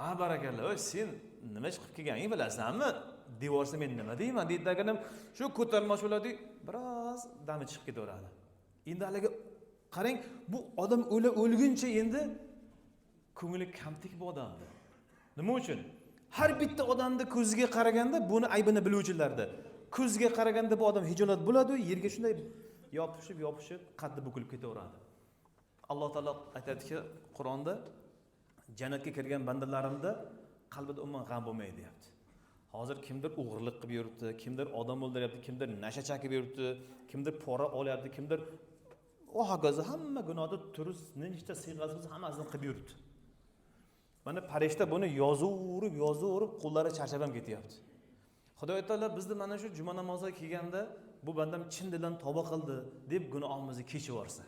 Ha, barakallah. Oy, sen nima ish qilib kelganingni bilasanmi? Devorsa men nima deyman deydiganim shu ko'tarmoq bo'ladi, biroz dami chiqib ketaveradi. Endi haliga qarang, bu odam o'lguncha endi ko'ngli kamtik bu odamda. Nima uchun? Har bitta odamni ko'ziga qaraganda buni aybini biluvchilarda. Ko'ziga qaraganda bu odam hijolat bo'ladi, yerga shunday yopishib, qaddi bukilib ketaveradi. Alloh taolo aytadiki, Qur'onda jannatga kirgan bandalarimda qalbida umuman g'am bo'lmaydi deyapti. Hozir kimdir o'g'irlik qilib yuribdi, kimdir odam o'ldiryapti, kimdir nasha chakib yuribdi, kimdir pora olyapti, kimdir o hokazo hamma gunohda turi nechta siyg'asi hammasini qilib yuribdi. Mana farishta buni yozurib, qo'llari charchab ham ketyapti. Xudo taolo bizni mana shu juma namoziga kelganda bu bandam chin dildan tavba qildi deb gunohimizni kechib yuborsa.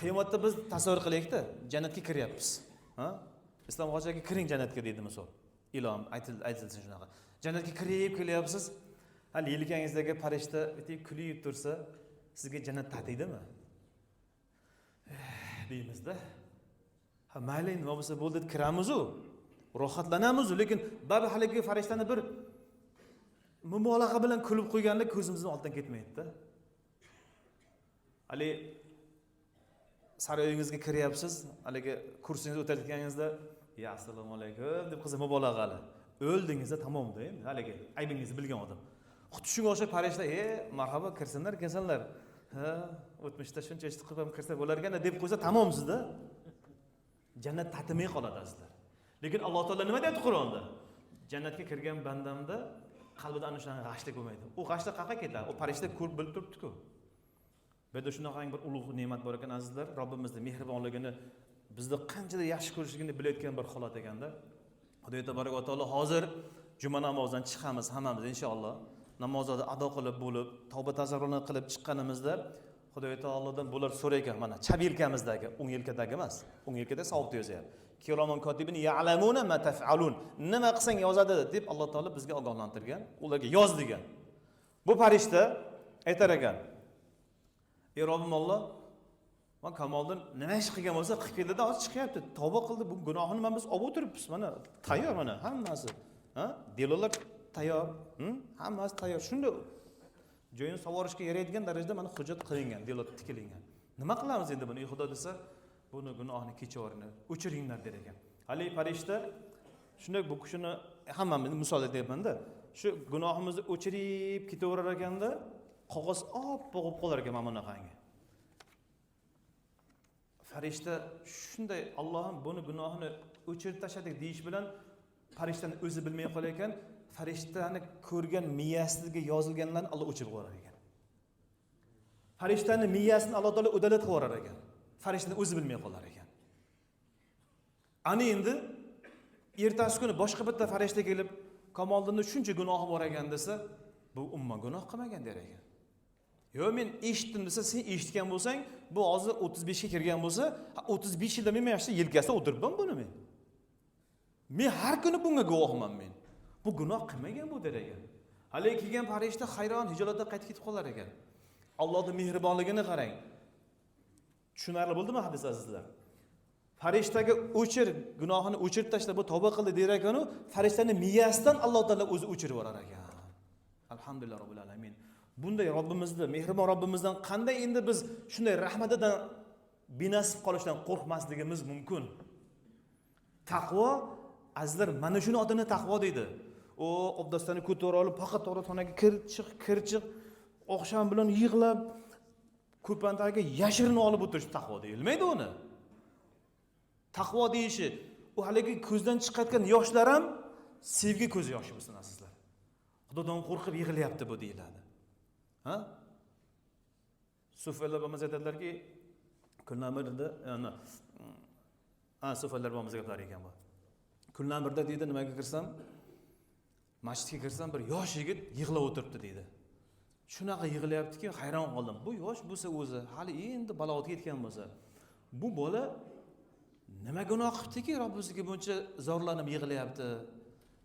Qiyomatda biz tasavvur qilaylik-da, jannatga kiryapmiz. Ha? Islom hojaga kiring jannatga deydi misol. Ilom aytilsin shunaqa. Jannatga kirib kelyapsiz. Hali yelkangizdagi farishta bitib kulib tursa, sizga jannat tatidimi? Deymizda. Ha, mayli, nima bo'lsa bo'ldi, kiramiz-u. Rohatlanamiz, lekin ba'zi haligi farishtani bir mubolag'a bilan kulib qo'yganlik ko'zimizning oldidan ketmaydi-da. Hali saroyingizga kiryapsiz, haligi kursingizga o'tayotganingizda, "Ya assalomu alaykum" deb qiz mubolag'ali. O'ldingizda tamomda endi, haligi aybingizni bilgan odam. Xuddi shunga o'xshab farishta, marhaba, kirsinlar, kelsinlar. Ha, o'tmishda shuncha ish qilib ham kirsa bo'lar ekan deb qo'ysa tamomsizda. Jannat tatimay qoladi azizlar. Lekin Alloh taolo nima deyapti Qur'onda? Jannatga kirgan bandamda qalbida ana shunday g'ashlik bo'lmaydi. U g'ashlik qayerga ketadi? U farishta ko'rib bilib turibdi-ku. Bu yerda shunaqangi bir ulug' ne'mat bor ekan azizlar, Robbimizning mehribonligini, bizni qanchalik yaxshi ko'rishligini bilayotgan bir holat ekanda. Xudo tabaraka va taolo hozir juma namozidan chiqamiz hammamiz inshaalloh. Namozni ado qilib bo'lib, tavba tazarruni qilib chiqqanimizda Xudo taolodan bular so'raykan, mana chap yelkamizdagi, o'ng yelkadagi emas, o'ng yelkada savobni yozyapti. Kiroman kotibin ya'lamuna ma taf'alun. Nima qilsang yozadi deb Alloh taolo bizga ogohlantirgan, ularga yoz degan. Bu farishta aytar ekan: "Ey Robbim Alloh, men Kamoldan nima ish qilgan bo'lsa qilib keldi-da, hozir chiqyapti. Tavba qildi, bu gunohini men biz olib o'tiribmiz. Mana tayyor mana hammasi. Ha? Delolar tayyor. Hammasi tayyor. Shunda joyini savorishga yaraydigan darajada mana hujjat qilingan, delot tikilingan. Nima qilamiz endi buni? Xudo desa, buni gunohini kechiringlar, o'chiringlar der ekan. Hali farishta shunday bu kishini hammamizni misol aytyapman-da. Shu gunohimizni o'chirib ketaverar ekanda, qog'oz oppoq bo'lib qolar ekan mana bunaqangi. Farishta shunday Allohim buni gunohini o'chirib tashladik deyish bilan farishtani o'zi bilmay qolar ekan, farishtani ko'rgan miyasiga yozilganlarni Alloh o'chirib qo'yar ekan. Farishtani miyasini Alloh taolo udalat qilib yuborar ekan. Farishtani o'zi bilmay qolar ekan. Ani endi ertasi kuni boshqa bitta farishta kelib, Kamoliddinning shuncha gunohi bor ekan desa, bu umuman gunoh qilmagan der ekan. Yo, men eshitdim desa, sen eshitgan bo'lsang, bu hozir 35 ga kirgan bo'lsa, 35 yilda men mana shu yelkasida o'tiribman buni men. Men har kuni bunga guvohman men. Bu gunoh qilmagan bu der ekan. Hali kelgan farishta hayron, hijolatda qaytib ketib qolar ekan. Allohning mehribonligini qarang. Tushunarli bo'ldimi hadis azizlar? Farishtaga o'chir, gunohini o'chirib tashlab bu tavba qildi der ekan-u, farishtaning miyasidan Alloh taolo o'zi o'chirib yuborar ekan. Alhamdulillah robbil alamin. Bunday Robbimizdan, mehribon Robbimizdan qanday endi biz shunday rahmatidan benasib qolishdan qo'rqmasligimiz mumkin? Taqvo, azizlar, mana shuni otini taqvo deydi. O obdastani ko'tarib olib, faqat to'g'ri xonaga kir-chiq, oqshom bilan yig'lab, ko'pantaga yashirinib olib o'tirish taqvo deyilmaydi uni. Taqvo deyishi, u haligi ko'zdan chiqayotgan yoshlar ham sevgi ko'zi yoshi bo'lsin azizlar. Xudodan qo'rqib yig'layapti bu deyiladi. Ha? Sufiylar bo'lmasa aytadilarki, kundan birida, sufiylar bo'lmasa gaplar ekan bu. Kundan birida deydi, nimaga kirsam, masjidga kirsam bir yosh yigit yig'lab o'tiribdi deydi. Shunaqa yig'layaptiki, hayron qoldim. Bu yosh bo'lsa o'zi hali endi balog'atga yetgan bo'lsa, bu bola nima gunoh qilibdiki, Robbisiga buncha zorlanib yig'layapti?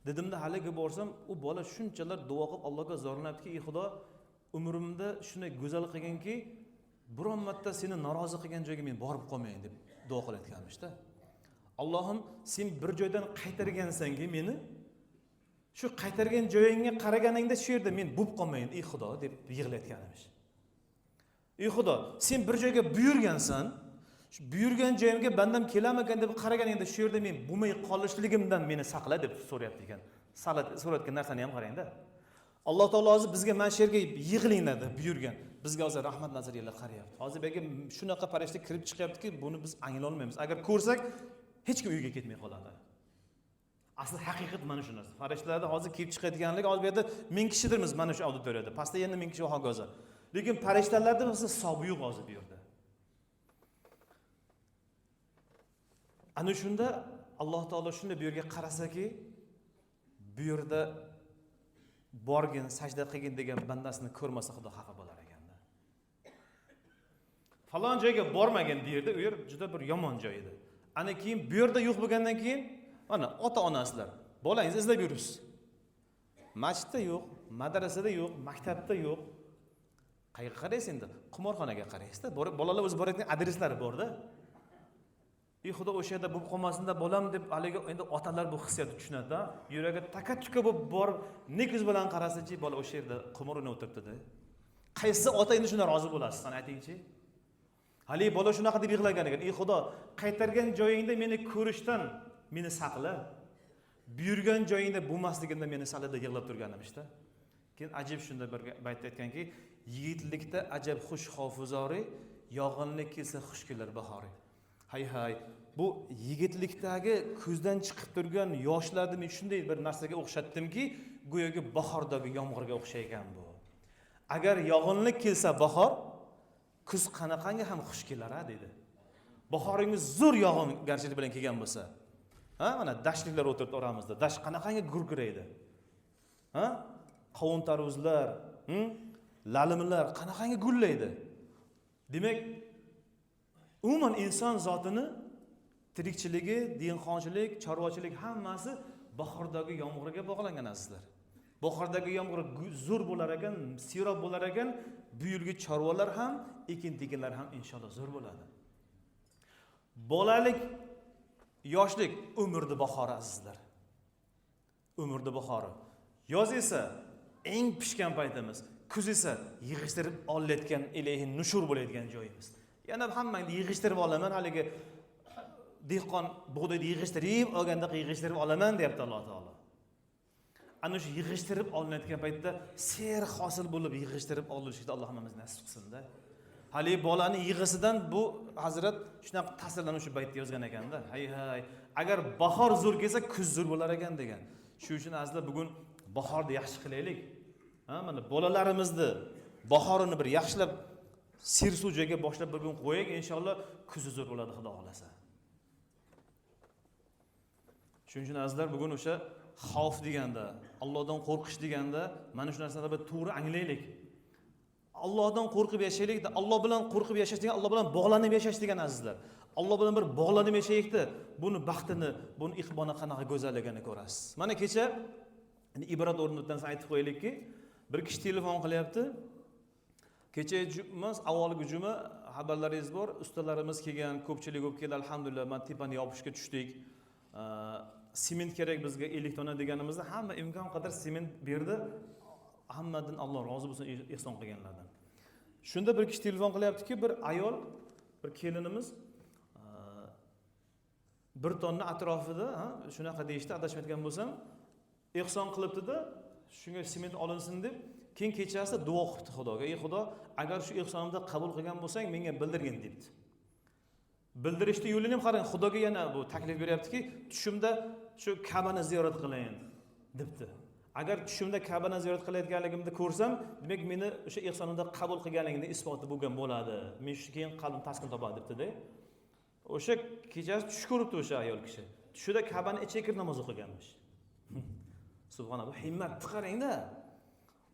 Dedimda haligi borsam, u bola shunchalar duo qilib Allohga zorlanayaptiki, "Ey Xudo, umrimda shunday go'zal qilganki, biron marta seni norozi qilgan joyga men borib qolmayin" deb duo qilayotganmish-da. Allohim, sen bir joydan qaytargansan-ki meni, shu qaytargan joyingga qaraganingda shu yerda men bo'lib qolmayin, ey Xudo deb yig'layotganmish. Ey Xudo, sen bir joyga buyurgansan, shu buyurgan joyimga bandam kelamagan deb qaraganingda shu yerda men bo'lmay qolishligimdan meni saqla deb so'rayapti ekan. So'rayotgan narsani ham qarang-da. Alloh taolo hozir bizga mana shu yerga yig'linglar deb buyurgan. Bizga hozir rahmat nazariyalar qarayapti. Hozir bu yerga shunaqa farishta kirib chiqyaptiki, buni biz anglay olmaymiz. Agar ko'rsak, hech kim uyga ketmay qoladi. Asli haqiqat mana shu narsa. Farishtalarda hozir kelib chiqayotganligi, hozir bu yerda 1000 kishidirmiz mana shu auditoriyada. Pastda yana 1000 kishi hokazo. Lekin farishtalarda bo'lsa hisobi yo'q hozir bu yerda. Ana shunda Alloh taolo shunda bu yerga qarasaki, bu yerda borgin, sajda qilgin degan bandasini ko'rmasa Xudo xafa bo'lar ekanda. Falon joyga bormagan bu yerda, u yer juda bir yomon joy edi. Ana keyin bu yerda yo'q bo'lgandan keyin, mana ota-onasilar, bolangizni izlab yuribsiz. Masjidda yo'q, madrasada yo'q, maktabda yo'q. Qayerga qaraysiz endi? Qimorxonaga qaraysiz-da. Bolalar o'zi borayotgan adreslari bor-da. Ey Xudo, o'sha yerda bo'lib qolmasin-da bolam deb haliga endi otalar bu hissiyatni tushunadi-da. Yuragi taka-tuka bo'lib borib, neko'z bilan qarasa-chi, bola o'sha yerda qimor o'ynab o'tiribdi-da. Qaysi ota endi shundan rozi bo'lasiz? Sana ayting-chi. Hali bola shunaqa deb yig'lagan ekan. Ey Xudo, qaytargan joyingda meni ko'rishdan meni saqla. Buyurgan joyingda bo'lmasligimda meni saqla deb yig'lab turganimiz-da. Keyin ajib shunda bir baytda aytganki, yigitlikda ajab xush hofizori, yog'inlik kelsa xush kelar bahori. Hay, bu yigitlikdagi ko'zdan chiqib turgan yoshlarni men shunday bir narsaga o'xshatdimki, go'yoki bahordagi yomg'irga o'xshaygan bu. Agar yog'inlik kelsa bahor, kuz qanaqangi ham xush kelar-a dedi. Bahoringiz zo'r yog'ingarchilik bilan kelgan bo'lsa, ha, mana dashtliklar o'tirib oramizda, dasht qanaqangi gurguraydi. Ha? Qovun tarvuzlar, lalimlar qanaqangi gullaydi. Demak, umuman inson zotini tirikchiligi, dinxonchilik, chorvachilik hammasi bahordagi yomg'irga bog'langan azizlar. Bahordagi yomg'ir zo'r bo'lar ekan, serob bo'lar ekan, bu yilgi chorvalar ham, ekin-tekinlar ham inshaalloh zo'r bo'ladi. Bolalik, yoshlik umrni bahori azizlar. Umrni bahori. Yoz esa eng pishgan paytimiz, kuz esa yig'ishtirib olayotgan, ilayhi nushur bo'layotgan joyimiz. Yana hammangni yig'ishtirib olaman, haligi dehqon bug'doyni yig'ishtirib olganda yig'ishtirib olaman deyapti Alloh taolo. Ana shu yig'ishtirib olinayotgan paytda ser hosil bo'lib yig'ishtirib olinishida Alloh hammamizni nasib qilsin-da. Hali bolani yig'isidan bu Hazrat shunaqa ta'sirlanuvchi baytda yozgan ekanda. Hay, agar bahor zo'r kelsa, kuz zo'r bo'lar ekan degan. Shuning uchun azizlar bugun bahorni yaxshi qilaylik. Ha, mana bolalarimizni bahorini bir yaxshilab sirsuv joyga boshlab bir kun qo'yaylik, inshaalloh kuzi zo'r bo'ladi Xudo xolasa. Shuning uchun azizlar bugun o'sha xavf deganda, Allohdan qo'rqish deganda mana shu narsani bir to'g'ri anglaylik. Allohdan qo'rqib yashaylik, Alloh bilan qo'rqib yashash degan Alloh bilan bog'lanib yashash degan azizlar. Alloh bilan bir bog'lanib yashaylikda, buni baxtini, buni iqboni qanaqa go'zalligini ko'rasiz. Mana kecha ibrat o'rnidan aytib qo'yaylikki, bir kishi telefon qilyapti. Kecha emas, avvalgi juma xabarlaringiz bor, ustalarimiz kelgan, ko'pchilik bo'lib keldi, alhamdulillah, men tepani yopishga tushdik. Sement kerak bizga 50 tonna deganimizda hamma imkon qadar sement berdi. Hammadan Alloh rozi bo'lsin, ehson qilganlardan. Shunda bir kishi telefon qilyaptiki, bir ayol, bir kelinimiz bir tonna atrofida, shunaqa deyishdi, adashmayotgan bo'lsam, ehson qilibdi-da, shunga sement olinsin deb, keyin kechasi duo qilibdi Xudoga. Ey Xudo, agar shu ehsonimni qabul qilgan bo'lsang, menga bildirgin debdi. Bildirishni yo'lini ham qarang, Xudoga yana bu taklif beryaptiki, tushimda shu Ka'bani ziyorat qilayin debdi. Agar tushimda Ka'bani ziyorat qilayotganligimni ko'rsam, demak meni o'sha ehsonimni qabul qilganligini isboti bo'lgan bo'ladi. Men shu keyin qalbim taskin topadi debdi-da. O'sha kechasi tush ko'ribdi o'sha ayol kishi. Tushida Ka'bani ichiga kirib namoz o'qiganmish. Subhanalloh, himmatni qarang-da.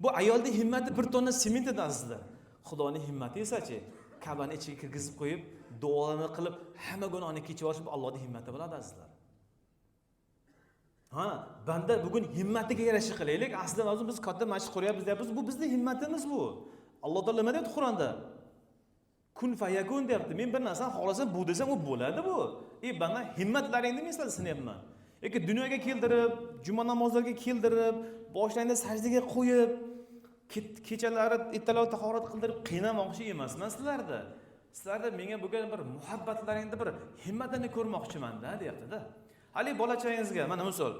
Bu ayolning himmati bir tonna sement edi azizlar. Xudoning himmati esa-chi, Ka'bani ichiga kirgizib qo'yib, duolarni qilib, hamma gunohni kechib olib Allohning himmati bo'ladi azizlar. Banda bugun himmatiga yarasha qilaylik. Aslida o'zimiz biz katta masjid quryapmiz deyapmiz. Bu bizning himmatimiz bu. Alloh taolo nima deydi Qur'onda? Kun fayakun deyapti. Men bir narsani xohlasam bu desam u bo'ladi bu. Banda himmatlaringni men sizlarga sinayapman. Yoki dunyoga keltirib, juma namozlariga keltirib, boshlangda sajdaga qo'yib, kechalari ertalab tahorat qildirib qiynamoqchi emasman sizlarda. Sizlarda menga bo'lgan bir muhabbatlaringni bir himmatini ko'rmoqchiman-da, deyapti-da. Hali bolachangizga, mana misol,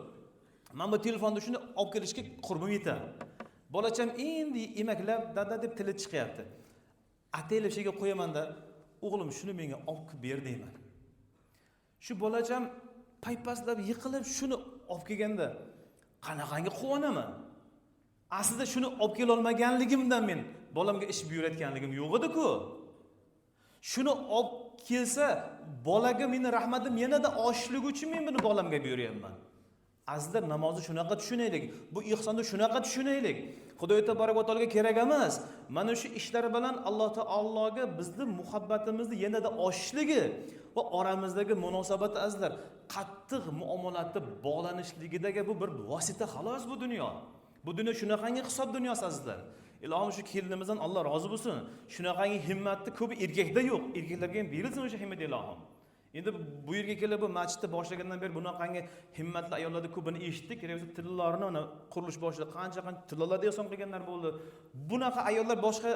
men bu telefonni shuni olib kelishga qurbim yetadi. Bolacham endi emaklab, dada deb tili chiqyapti. Ataylab shega qo'yaman-da, o'g'lim shuni menga olib ber deyman. Shu bolacham paypaslab yiqilib shuni olib kelganda qanaqangi quvonaman. Aslida shuni olib kela olmaganligimdan men bolamga ish buyurayotganligim yo'q edi-ku. Shuni olib kelsa, bolaga meni rahmatim yanada oshishligi uchun men buni bolamga buyuryapman. Azizlar, namozni shunaqa tushunaylik. Bu ihsonni shunaqa tushunaylik. Xudo taborak va taologa kerak emas. Mana shu ishlar bilan Alloh taologa bizning muhabbatimizni yanada oshishligi va oramizdagi munosabat azizlar, qattiq muomalatda bog'lanishligidagi bu bir vosita xolos bu dunyo. Bu dunyo shunaqangi hisob dunyosi azizlar. Ilohim shu kelinimizdan Alloh rozi bo'lsin. Shunaqangi himmatni ko'p erkakda yo'q. Erkaklarga ham berilsin o'sha himmat ilohim. Endi bu yerga kelib bu masjidda boshlagandan beri bunaqangi himmatli ayollarni ko'pini eshitdik. Kerak bo'lsa tillalarni mana qurilish boshida qancha tillalarda ehson qilganlar bo'ldi. Bunaqa ayollar boshqa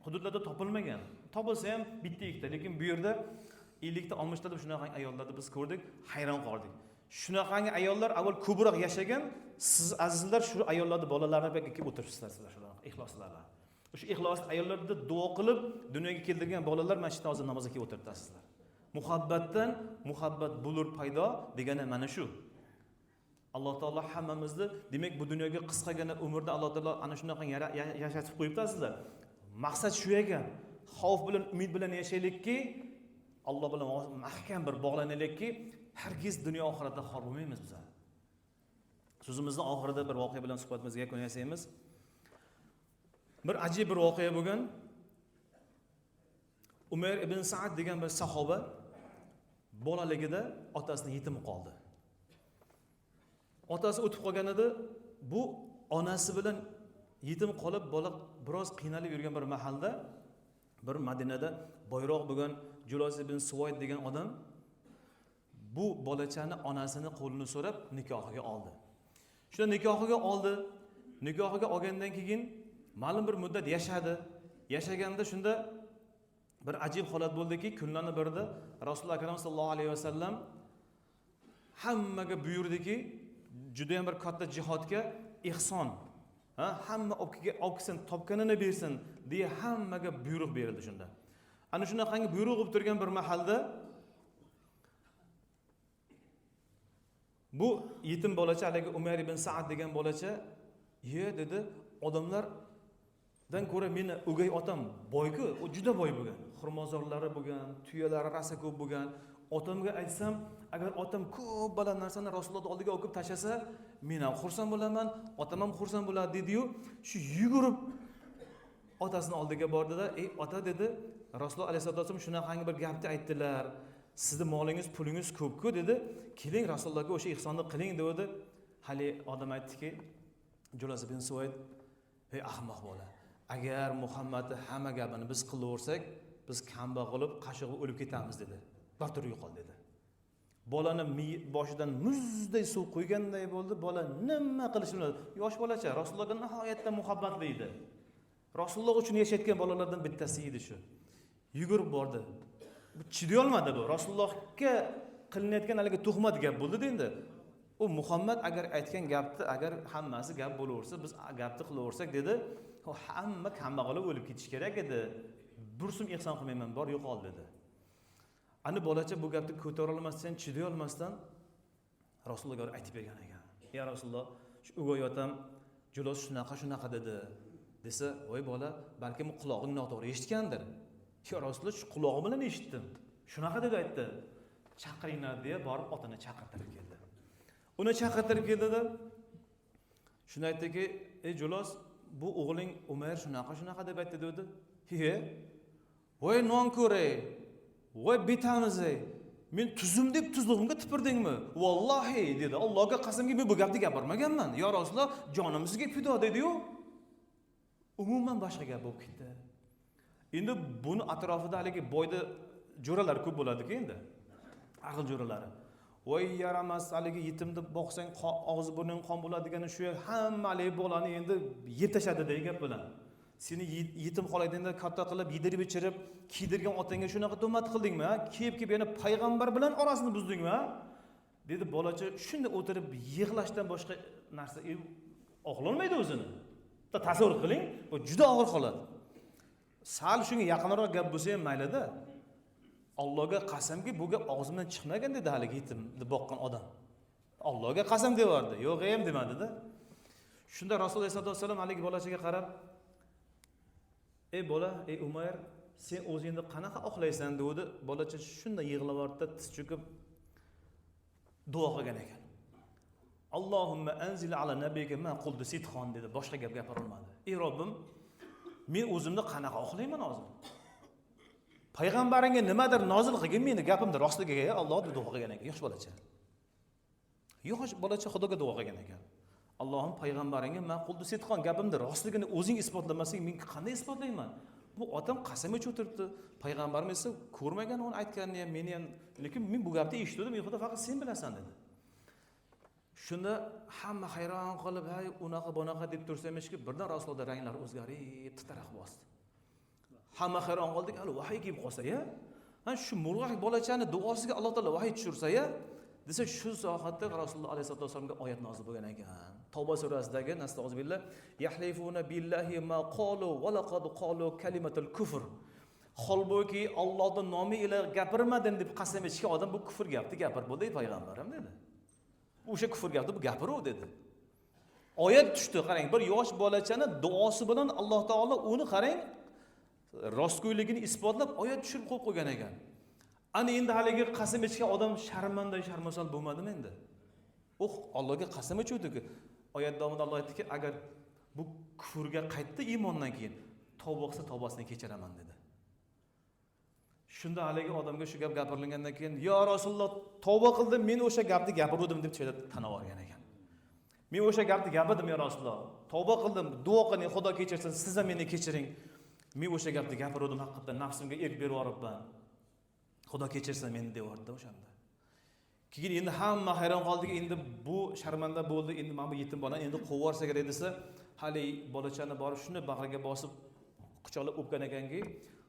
hududlarda topilmagan. Topilsa ham bitta ikkita, lekin bu yerda 50 ta 60 ta shunaqa ayollarni biz ko'rdik, hayron qoldik. Shunaqangi ayollar avval ko'proq yashagan, siz azizlar shu ayollarni bolalarini kelib o'tiribsizlar sizlar shunaqa ixloslarlar. O'sha ixlosli ayollarni duo qilib dunyoga keltirgan bolalar masjidda hozir namozga kelib o'tiribdi azizlar. Muhabbatdan muhabbat bo'lur paydo degani mana shu. Alloh taolo hammamizni, demak bu dunyoga qisqagina umrda Alloh taolo ana shunaqa yashatib qo'yibdi azizlar. Maqsad shu ekan. Xavf bilan, umid bilan yashaylikki, Alloh bilan mahkam bir bog'lanaylikki, hargiz dunyo oxiratda xor bo'lmaymiz biz. So'zimizning oxirida bir voqea bilan suhbatimizga yakun yasaymiz. Bir ajib bir voqea bo'lgan. Umar ibn Sa'd degan bir sahoba bolaligida otasini yetim qoldi. Otasi o'tib qolgan edi. Bu onasi bilan yetim qolib, bola biroz qiynalib yurgan bir mahalda, bir Madinada boyroq bo'lgan Julos ibn Suvayd degan odam bu bolachani onasini qo'lini so'rab nikohiga oldi. Shunda nikohiga oldi. Nikohiga olgandan keyin ma'lum bir muddat yashadi. Yashaganda shunda bir ajib holat bo'ldiki, kunlarning birida Rasululloh akram sallallohu alayhi vasallam hammaga buyurdiki, juda ham bir katta jihodga ihson, hamma o'qisin, topganini bersin deya hammaga buyruq berildi shunda. Ana shunaqangi buyruq bo'lib turgan bir mahalda bu yetim bolacha, haligi Umar ibn Sa'd degan bolacha, "Ye" dedi, "odamlardan ko'ra meni o'gay otam boy-ku, u juda boy bo'lgan. Xurmozorlari bo'lgan, tuyalari rasa ko'p bo'lgan, otamga aytsam, agar otam ko'p baland narsani Rasululloh oldiga olib tashlasa, men ham xursand bo'laman, otam ham xursand bo'ladi dedi-yu, shu yugurib otasini oldiga bordida, "Ey ota" dedi, Rasululloh alayhisolatu vasallam shunaqangi bir gapni aytdilar. Sizni molingiz, pulingiz ko'p-ku dedi. Keling Rasulullohga o'sha ihsonni qiling dedi. Hali odam aytdiki, Julos ibn Suvayd, "Ey ahmoq bola, agar Muhammadning hamma gapini biz qilaversak, biz kambag'al bo'lib, qashig'ib o'lib ketamiz" dedi. "Bartur yo'qol" dedi. Bolani boshidan muzday suv quyganday bo'ldi. Bola nima qilishini bilmadi. Yosh bolacha, Rasulullohga nihoyatda muhabbatli edi. Rasululloh uchun yashayotgan bolalardan bittasi edi shu. Yugurib bordi. Bu chiday olmadi bu. Rasulullohga qilinayotgan haligi tuhmat gap bo'ldi endi. U Muhammad agar aytgan gapni, agar hammasi gap bo'laversa, biz gapni qilaversak dedi, hamma kambag'al o'lib ketish kerak edi. Bir so'm ihson qilmayman, bor yo'qol dedi. Ani bolacha bu gapni ko'tara olmasdan, chiday olmasdan Rasulullohga aytib bergan ekan. "Ya Rasululloh, shu o'g'ay otam Julos shunaqa dedi" desa, "Voy bola, balki quloqing noto'g'ri eshitgandir." "Ya Rasululloh, shu qulog'im bilan eshitdim. Shunaqa deb aytdi." "Chaqiringlar" deya borib otani chaqirtirib keldi. Uni chaqirtirib keldida, shuni aytdiki, "Ey Julos, bu o'g'ling Umar shunaqa deb aytdi" dedi. "He? Voy nonko'ray. Voy betamizey. Men tuzim deb tuzlig'imga tipirdingmi? Vallohi" dedi. "Allohga qasamki, men bu gapni gapirmaganman. Ya Rasululloh, jonimizga fido" dedi-yu. Umuman boshqa gap bo'lib ketdi. Endi buni atrofida haligi boyda jo'ralar ko'p bo'ladi-ku endi. Aql jo'ralari. "Voy yaramas, haligi yetimni boqsang og'zi burning qon bo'ladigani shu hammalik bolani endi yeb tashadi" degan gap bilan. Seni yetim qolaydingda katta qilib, yedirib ichirib, kiydirgan otangga shunaqa tuhmat qildingmi? Kiyib yana payg'ambar bilan orasini buzdingmi? Dedi bolacha shunda o'tirib yig'lashdan boshqa narsa oqlolmaydi o'zini. Tasavvur qiling, bu juda og'ir holat. Sal shunga yaqinroq gap bo'lsa ham mayli-da. Allohga qasamki, bu gap og'zimdan chiqmagan dedi haligi yetimni boqqan odam. Allohga qasam deyordi. Yo'q ham demadi-da. Shunda Rasululloh sollallohu alayhi vasallam haligi bolachaga qarab, "Ey bola, ey Umar, sen o'zingni qanaqa oqlaysan" dedi. Bolacha shunda yig'lavordi, tiz cho'kib duo qilgan ekan. "Allohumma anzil ala nabiyika ma quldu sidqon" dedi. Boshqa gap gapira olmadi. "Ey Robbim, men o'zimni qanaqa oqlayman hozir? Payg'ambaringga nimadir nozil qilgin, meni gapimni rostligiga Alloh deb duo qilgan ekan yosh bolacha. Yosh bolacha Xudoga duo qilgan ekan. "Allohim, payg'ambaringga ma quldu sidqon gapimni rostligini o'zing isbotlamasang, men qanday isbotlayman? Bu otam qasam ichib o'tiribdi. Payg'ambarim esa ko'rmagan uni aytganini ham, meni ham, lekin men bu gapni eshitdim, men Xudo faqat sen bilasan" dedi. Shunda hamma hayron qolib, "Hay, unaqa bunaqa" deb tursamishki, birdan Rasululloh ranglari o'zgarib, titraq bosdi. Hamma hayron qoldik, "Hali vahiy kelib qolsa-ya? Shu murg'ak bolachani duosiga Alloh taolo vahiy tushirsa-ya?" desa, shu soatda Rasululloh alayhisolatu vasallamga oyat nozil bo'lgan ekan. Tavba surasidagi nastag'firullah, "Yahlifuna billahi ma qalu va laqad qalu kalimatul kufr." Holbuki Allohning nomi ila gapirmadim deb qasam ichgan odam bu kufr gapni gapir bo'ldi payg'ambarim dedi. O'sha kufr gapni bu gapirov dedi. Oyat tushdi, qarang, bir yosh bolachani duosi bilan Alloh taolo uni qarang rostgo'yligini isbotlab oyat tushirib qo'ygan ekan. Ana endi haligi qasam ichgan odam sharmasol bo'lmadimi endi? Allohga qasam ichuvdi-ku. Oyat davomida Alloh aytdiki, agar bu kufrga qaytdi iymondan keyin, tavba qilsa tavbasini kechiraman dedi. Shunda haligi odamga shu gap gapirilgandan keyin, "Ya Rasululloh, tavba qildim, men o'sha gapni gapirdim" deb tan olgan ekan. "Men o'sha gapni gapirdim ya Rasululloh. Tavba qildim, duo qiling, Xudo kechirsin, siz ham meni kechiring. Men o'sha gapni gapirdim, haqiqatan nafsimga erk berib yoribman. Xudo kechirsin meni" deyordi o'shanda. Keyin endi hamma hayron qoldiki, endi bu sharmanda bo'ldi, endi mana bu yetim bolani endi qo'yvorsa kerak desa, hali bolachani borib shuni bag'riga bosib quchoqlab o'pgan ekanki,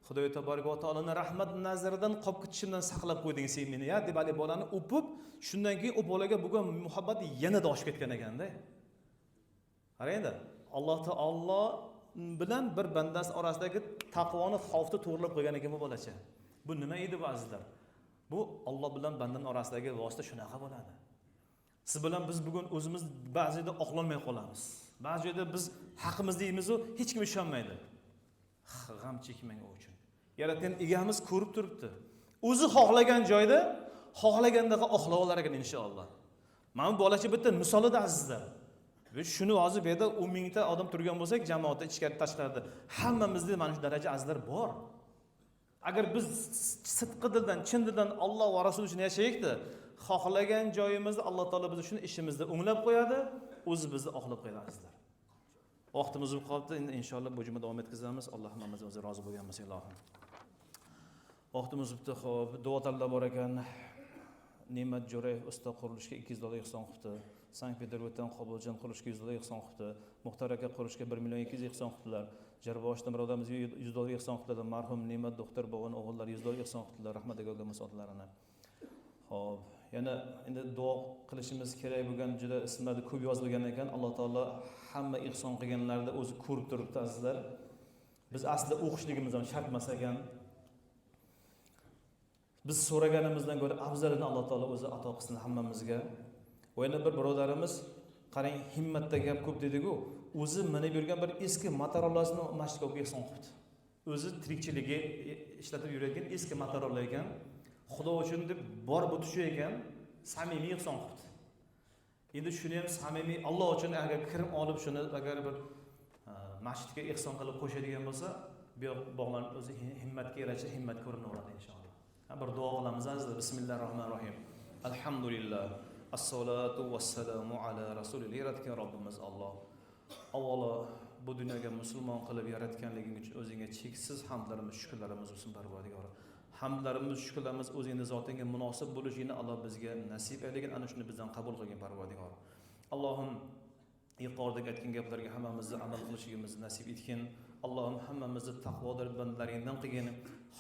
"Xudo tabaraka va taoloning rahmat nazaridan qolib ketishimdan saqlab qo'yding sen meni ya" deb hali bolani o'pib, shundan keyin u bolaga bo'lgan muhabbat yanada oshib ketgan ekanda. Qarangda, Alloh taolo bilan bir bandasi orasidagi taqvoni, xavfni to'g'rilab qo'ygan ekan bu bolacha. Bu nima edi bu azizlar? Bu Alloh bilan bandaning orasidagi vosita shunaqa bo'ladi. Siz bilan biz bugun o'zimiz ba'zida oqlolmay qolamiz. Ba'zida biz haqimiz deymiz-ku, hech kim ishonmaydi. G'am chekmang u uchun. Yaratgan egamiz ko'rib turibdi. O'zi xohlagan joyda xohlagandaqa oqlab olar ekan inshaalloh. Mana bu bolacha bitta misolida azizlar. Biz shuni hozir bu yerda 10 mingta odam turgan bo'lsak, jamoatda ichkari tashqarida hammamizda mana shu daraja azizlar bor. Agar biz sidqi dildan, chin dildan Alloh va Rasul uchun yashayikda, xohlagan joyimizda Alloh taolo bizni shuni ishimizda o'nglab qo'yadi, o'zi bizni oqlab qo'yadi azizlar. Vaqtimiz o'tib qoldi, endi inshaalloh bu juma davom etkazamiz. Alloh hammamizga o'zi rozi bo'lgan bo'lsa ilohim. Vaqtimiz o'tdi, xo'p, duo talab bor ekan. Ne'mat Jo'ray usta qurilishga $200 ihson qildi. Sankt-Peterburgdan Qobuljon qurilishga $100 ihson qildi. Muxtor aka qurilishga 1 million 200 ihson qildilar. Jarboshdan birodarimizga $100 ihson qildilar. Marhum Ne'mat doktor bog'on o'g'illari $100 ihson qildilar. Rahmat akaga musodlarini. Xo'p, yana endi duo qilishimiz kerak bo'lgan juda ismlarda ko'p yozilgan ekan. Alloh taolo hamma ihson qilganlarni o'zi ko'rib turibdi azizlar. Biz aslida o'qishligimiz ham shart emas ekan. Biz so'raganimizdan ko'ra afzalini Alloh taolo o'zi ato qilsin hammamizga. Va yana bir birodarimiz, qarang, himmatda gap ko'p dediku, o'zi minib yurgan bir eski Motorola'sini masjidga ihson qildi. O'zi tirikchiligi ishlatib yuradigan eski Motorola ekan. Xudo uchun deb bor butishi ekan, samimiy ihson qildi. Endi shuni ham samimiy Alloh uchun agar kirim olib shuni agar bir masjidga ihson qilib qo'shadigan bo'lsa, bu bog'lar o'zi himmatga yarasha himmat ko'rinaveradi inshaalloh. Bir duo qilamiz azizlar. Bismillahirrohmanirrohim. Alhamdulillah. Assalatu vassalamu ala rasulil yaratgan Robbimiz Alloh. Avvalo bu dunyoga musulmon qilib yaratganliging uchun o'zingga cheksiz hamdlarimiz, shukrlarimiz bo'lsin Parvardigor. Hamdlarimiz, shukrlarimiz o'zingning zotingga munosib bo'lishini Alloh bizga nasib aylagin, ana shuni bizdan qabul qilgin Parvardigor. Allohim yuqoridagi aytgan gaplarga hammamizni amal qilishimizni nasib etgin. Allohim hammamizni taqvodor bandalaringdan qilgin.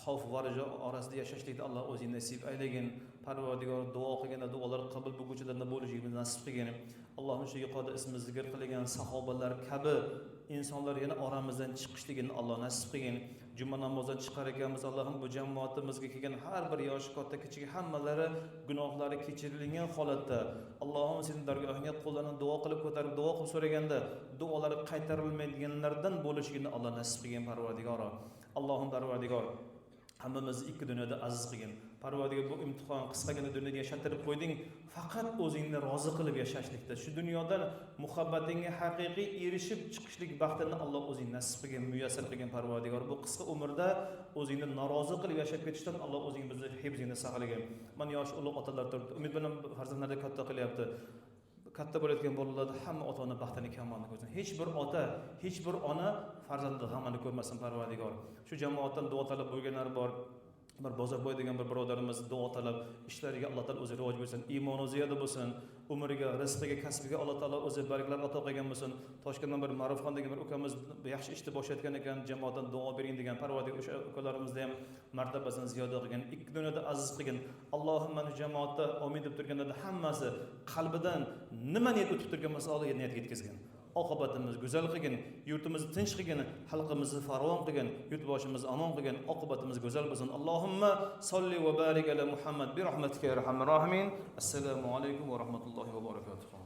Xavf va rajo orasida yashashlikda Alloh o'zing nasib aylagin. Parvardigor duo qilganda duolar qabul bo'lguchilardan bo'lishimizni nasib qilgin. Allohim shu yuqorida ismimizni zikr qilgan sahobalar kabi insonlar yana oramizdan chiqishligini Alloh nasib qilgin. Juma namozdan chiqar ekanmiz, Allohim bu jamoatimizga kelgan har bir yosh katta kichik hammalari gunohlari kechirilgan holatda Allohim sening dargohingga qo'llarini duo qilib ko'tarib duo qilib so'raganda duolari qaytarilmaydiganlardan bo'lishligini Alloh nasib qilgan Parvardigor. Allohim Parvardigor hammamizni ikki dunyoda aziz qilgin. Parvardigor bu imtihon qisqagina dunyoga yashatirib qo'yding, faqat o'zingni rozi qilib yashashlikda, shu dunyodan muhabbatingga haqiqiy erishib chiqishlik baxtini Alloh o'zing nasib qilgin, muyassar qilgin Parvardigor. Bu qisqa umrda o'zingni norozi qilib yashab ketishdan Alloh o'zing bizni hifzingni saqlagin. Mana yosh ulug' otalar turibdi, umid bilan farzandlarni katta qilyapti. Katta bo'layotgan bolalarda hamma ota-ona baxtini kamolini ko'rsin. Hech bir ota, hech bir ona farzandi g'amini ko'rmasin Parvardigor. Shu jamoatdan duo talab bo'lganlar bor. Bir Bozorboy degan bir birodarimiz duo talab, ishlariga Alloh taolo o'zi rivoj bersin, iymoni ziyoda bo'lsin, umriga, rizqiga, kasbiga Alloh taolo o'zi baraklar ato qilgan bo'lsin. Toshkentdan bir Ma'rufxon degan bir ukamiz yaxshi ishni boshlayotgan ekan, jamoatdan duo bering degan Parvardigor o'sha ukalarimizni ham martabasini ziyoda qilgin, ikki dunyoda aziz qilgin. Allohim mana jamoatda amin deb turganlarda hammasi qalbidan nima niyat o'tib turgan bo'lsa, Alloh niyatga yetkazgin. Oqibatimizni go'zal qilgin, yurtimizni tinch qilgin, xalqimizni farovon qilgin, yurtboshimizni omon qilgin, oqibatimiz go'zal bo'lsin. Allohumma solli va barik ala Muhammad bi rahmatika ya arhamar rohimin. Assalomu alaykum va rahmatullohi va barakatuh.